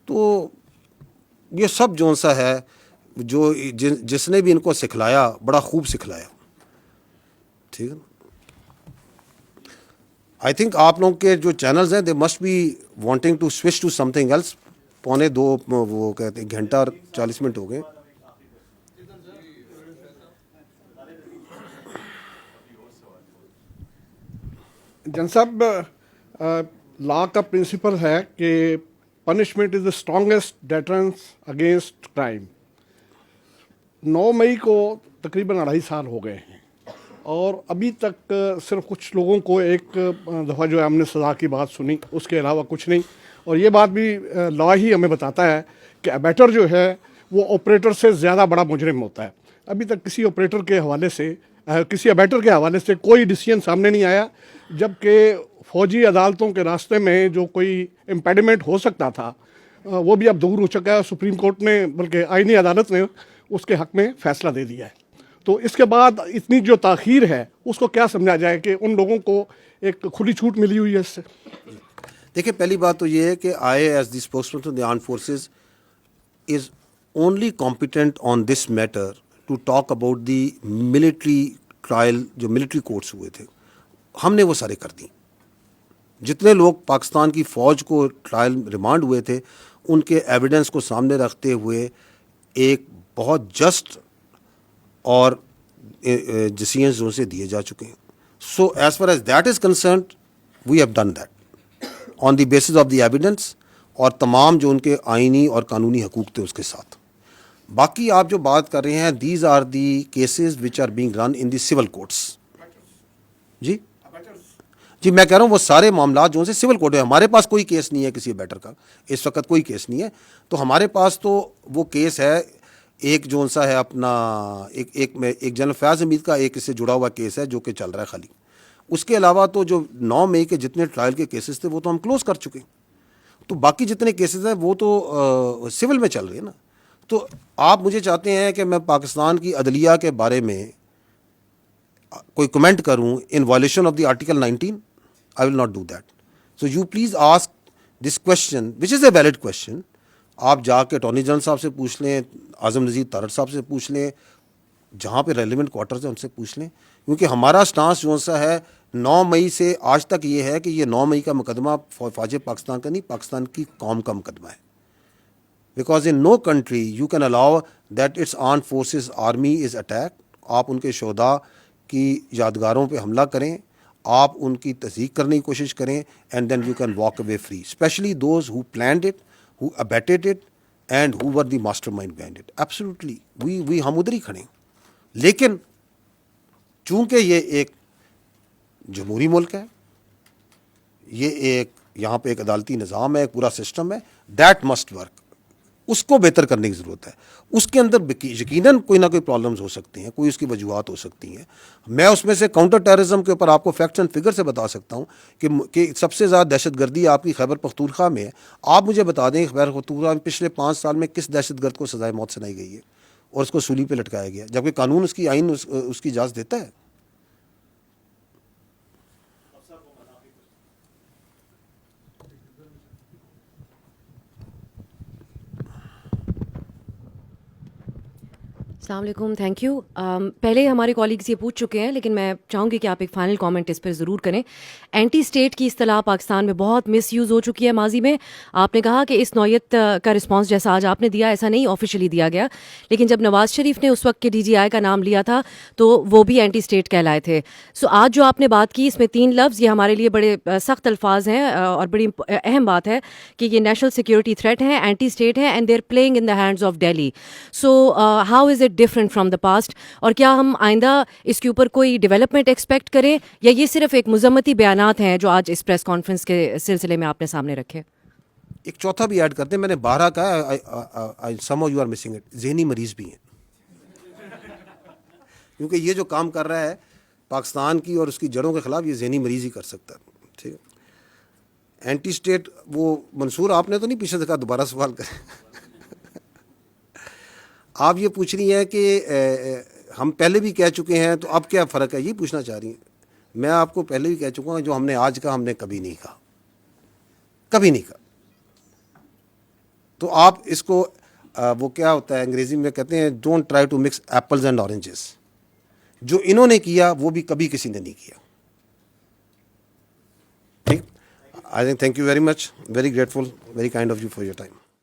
تو یہ سب جون سا ہے جو جس نے بھی ان کو سکھلایا بڑا خوب سکھلایا, ٹھیک ہے نا. آئی تھنک آپ لوگوں کے جو چینلز ہیں they must be wanting to switch to something else. 1:45 وہ کہتے ہیں گھنٹہ اور 40 منٹ ہو گئے. جن صاحب لا کا پرنسپل ہے کہ punishment is the strongest deterrence against crime. 9 مئی کو تقریباً 2.5 سال ہو گئے ہیں اور ابھی تک صرف کچھ لوگوں کو ایک دفعہ جو ہے ہم نے سزا کی بات سنی, اس کے علاوہ کچھ نہیں. اور یہ بات بھی لا ہی ہمیں بتاتا ہے کہ ابیٹر جو ہے وہ آپریٹر سے زیادہ بڑا مجرم ہوتا ہے. ابھی تک کسی آپریٹر کے حوالے سے کسی ابیٹر کے حوالے سے کوئی ڈیسیژن سامنے نہیں آیا, جبکہ فوجی عدالتوں کے راستے میں جو کوئی امپیڈمنٹ ہو سکتا تھا وہ بھی اب دور ہو چکا ہے. سپریم کورٹ نے بلکہ آئینی عدالت نے اس کے حق میں فیصلہ دے دیا ہے. تو اس کے بعد اتنی جو تاخیر ہے اس کو کیا سمجھا جائے کہ ان لوگوں کو ایک کھلی چھوٹ ملی ہوئی ہے اس سے؟ دیکھیں پہلی بات تو یہ ہے کہ I as the spokesman of the armed forces is only competent on this matter to talk about the military trial جو ملٹری کورٹس ہوئے تھے. ہم نے وہ سارے کر دیں. جتنے لوگ پاکستان کی فوج کو ٹرائل ریمانڈ ہوئے تھے ان کے ایویڈنس کو سامنے رکھتے ہوئے ایک بہت جسٹ اور ڈیسیژنز جو سے دیے جا چکے ہیں. So as far as that is concerned we have done that on the basis of the evidence اور تمام جو ان کے آئینی اور قانونی حقوق تھے اس کے ساتھ. باقی آپ جو بات کر رہے ہیں these are the cases which are being run in the civil courts. جی میں کہہ رہا ہوں وہ سارے معاملات جو سے سول کورٹ ہے. ہمارے پاس کوئی کیس نہیں ہے کسی بیٹر کا, اس وقت کوئی کیس نہیں ہے. تو ہمارے پاس تو وہ کیس ہے ایک جو سا ہے اپنا ایک جنرل فیاض حمید کا ایک اس سے جڑا ہوا کیس ہے جو کہ چل رہا ہے خالی. اس کے علاوہ تو جو 9 مئی کے جتنے ٹرائل کے کیسز تھے وہ تو ہم کلوز کر چکے. تو باقی جتنے کیسز ہیں وہ تو سول میں چل رہے ہیں نا. تو آپ مجھے چاہتے ہیں کہ میں پاکستان کی عدلیہ کے بارے میں کوئی کمنٹ کروں ان violation of the article 19؟ I will not do that. So you please ask this question, which is a valid question. آپ جا کے اٹارنی جنرل صاحب سے پوچھ لیں, اعظم نذیر تارڑ صاحب سے پوچھ لیں, جہاں پہ ریلیونٹ کوارٹرز ہیں ان سے پوچھ لیں. کیونکہ ہمارا سٹانس جو سا ہے 9 مئی سے آج تک یہ ہے کہ یہ 9 مئی کا مقدمہ فوج پاکستان کا نہیں, پاکستان کی قوم کا مقدمہ ہے. Because in no country you can allow that its armed forces army is attacked. آپ ان کے شہداء کی یادگاروں پہ حملہ کریں, آپ ان کی تصدیق کرنے کی کوشش کریں, and then you can walk away free, especially those who planned it, who abetted it, and who were the mastermind behind it. Absolutely we ہم ادھر ہی کھڑے ہیں. لیکن چونکہ یہ ایک جمہوری ملک ہے, یہ ایک یہاں پہ ایک عدالتی نظام ہے, ایک پورا سسٹم ہے, دیٹ مسٹ ورک. اس کو بہتر کرنے کی ضرورت ہے. اس کے اندر یقیناً کوئی نہ کوئی پرابلمز ہو سکتی ہیں, کوئی اس کی وجوہات ہو سکتی ہیں. میں اس میں سے کاؤنٹر ٹیررزم کے اوپر آپ کو فیکٹس اینڈ فگر سے بتا سکتا ہوں کہ سب سے زیادہ دہشت گردی آپ کی خیبر پختونخوا میں ہے. آپ مجھے بتا دیں خیبر پختونخوا میں پچھلے 5 سال میں کس دہشت گرد کو سزائے موت سنائی گئی ہے اور اس کو سولی پہ لٹکایا گیا, جبکہ قانون اس کی آئین اس کی اجازت دیتا ہے. السلام علیکم, تھینک یو. پہلے ہمارے کالیگز یہ پوچھ چکے ہیں, لیکن میں چاہوں گی کہ آپ ایک فائنل کامنٹ اس پر ضرور کریں. اینٹی اسٹیٹ کی اصطلاح پاکستان میں بہت مس یوز ہو چکی ہے ماضی میں. آپ نے کہا کہ اس نوعیت کا رسپانس جیسا آج آپ نے دیا ایسا نہیں آفیشلی دیا گیا, لیکن جب نواز شریف نے اس وقت کے ڈی جی آئی کا نام لیا تھا تو وہ بھی اینٹی اسٹیٹ کہلائے تھے. سو آج جو آپ نے بات کی اس میں 3 لفظ, یہ ہمارے لیے بڑے سخت الفاظ ہیں اور بڑی اہم بات ہے کہ یہ نیشنل سیکورٹی تھریٹ ہیں, اینٹی اسٹیٹ ہیں, and they are playing in the hands of Delhi. So how is it different from the past, اور کیا ہم آئندہ اس کے اوپر کوئی ڈیولپمنٹ ایکسپیکٹ کریں, یا یہ صرف ایک مذمتی بیانات ہیں جو آج اس پریس کانفرنس کے سلسلے میں آپ نے سامنے رکھے؟ ایک چوتھا بھی ایڈ کرتے ہیں, میں نے 12 کہا, some of you are missing it, ذہنی مریض بھی ہیں. کیونکہ یہ جو کام کر رہا ہے پاکستان کی اور اس کی جڑوں کے خلاف, یہ ذہنی مریض ہی کر سکتا ہے. ٹھیک ہے, اینٹی اسٹیٹ وہ منصور آپ نے تو نہیں پیچھے سے کہا, دوبارہ سوال کریں. آپ یہ پوچھ رہی ہیں کہ ہم پہلے بھی کہہ چکے ہیں تو اب کیا فرق ہے, یہ پوچھنا چاہ رہی ہیں. میں آپ کو پہلے بھی کہہ چکا ہوں, جو ہم نے آج کہا ہم نے کبھی نہیں کہا, کبھی نہیں کہا. تو آپ اس کو وہ کیا ہوتا ہے انگریزی میں کہتے ہیں don't try to mix apples and oranges. جو انہوں نے کیا وہ بھی کبھی کسی نے نہیں کیا. ٹھیک, I think thank you very much, very grateful, very kind of you for your time.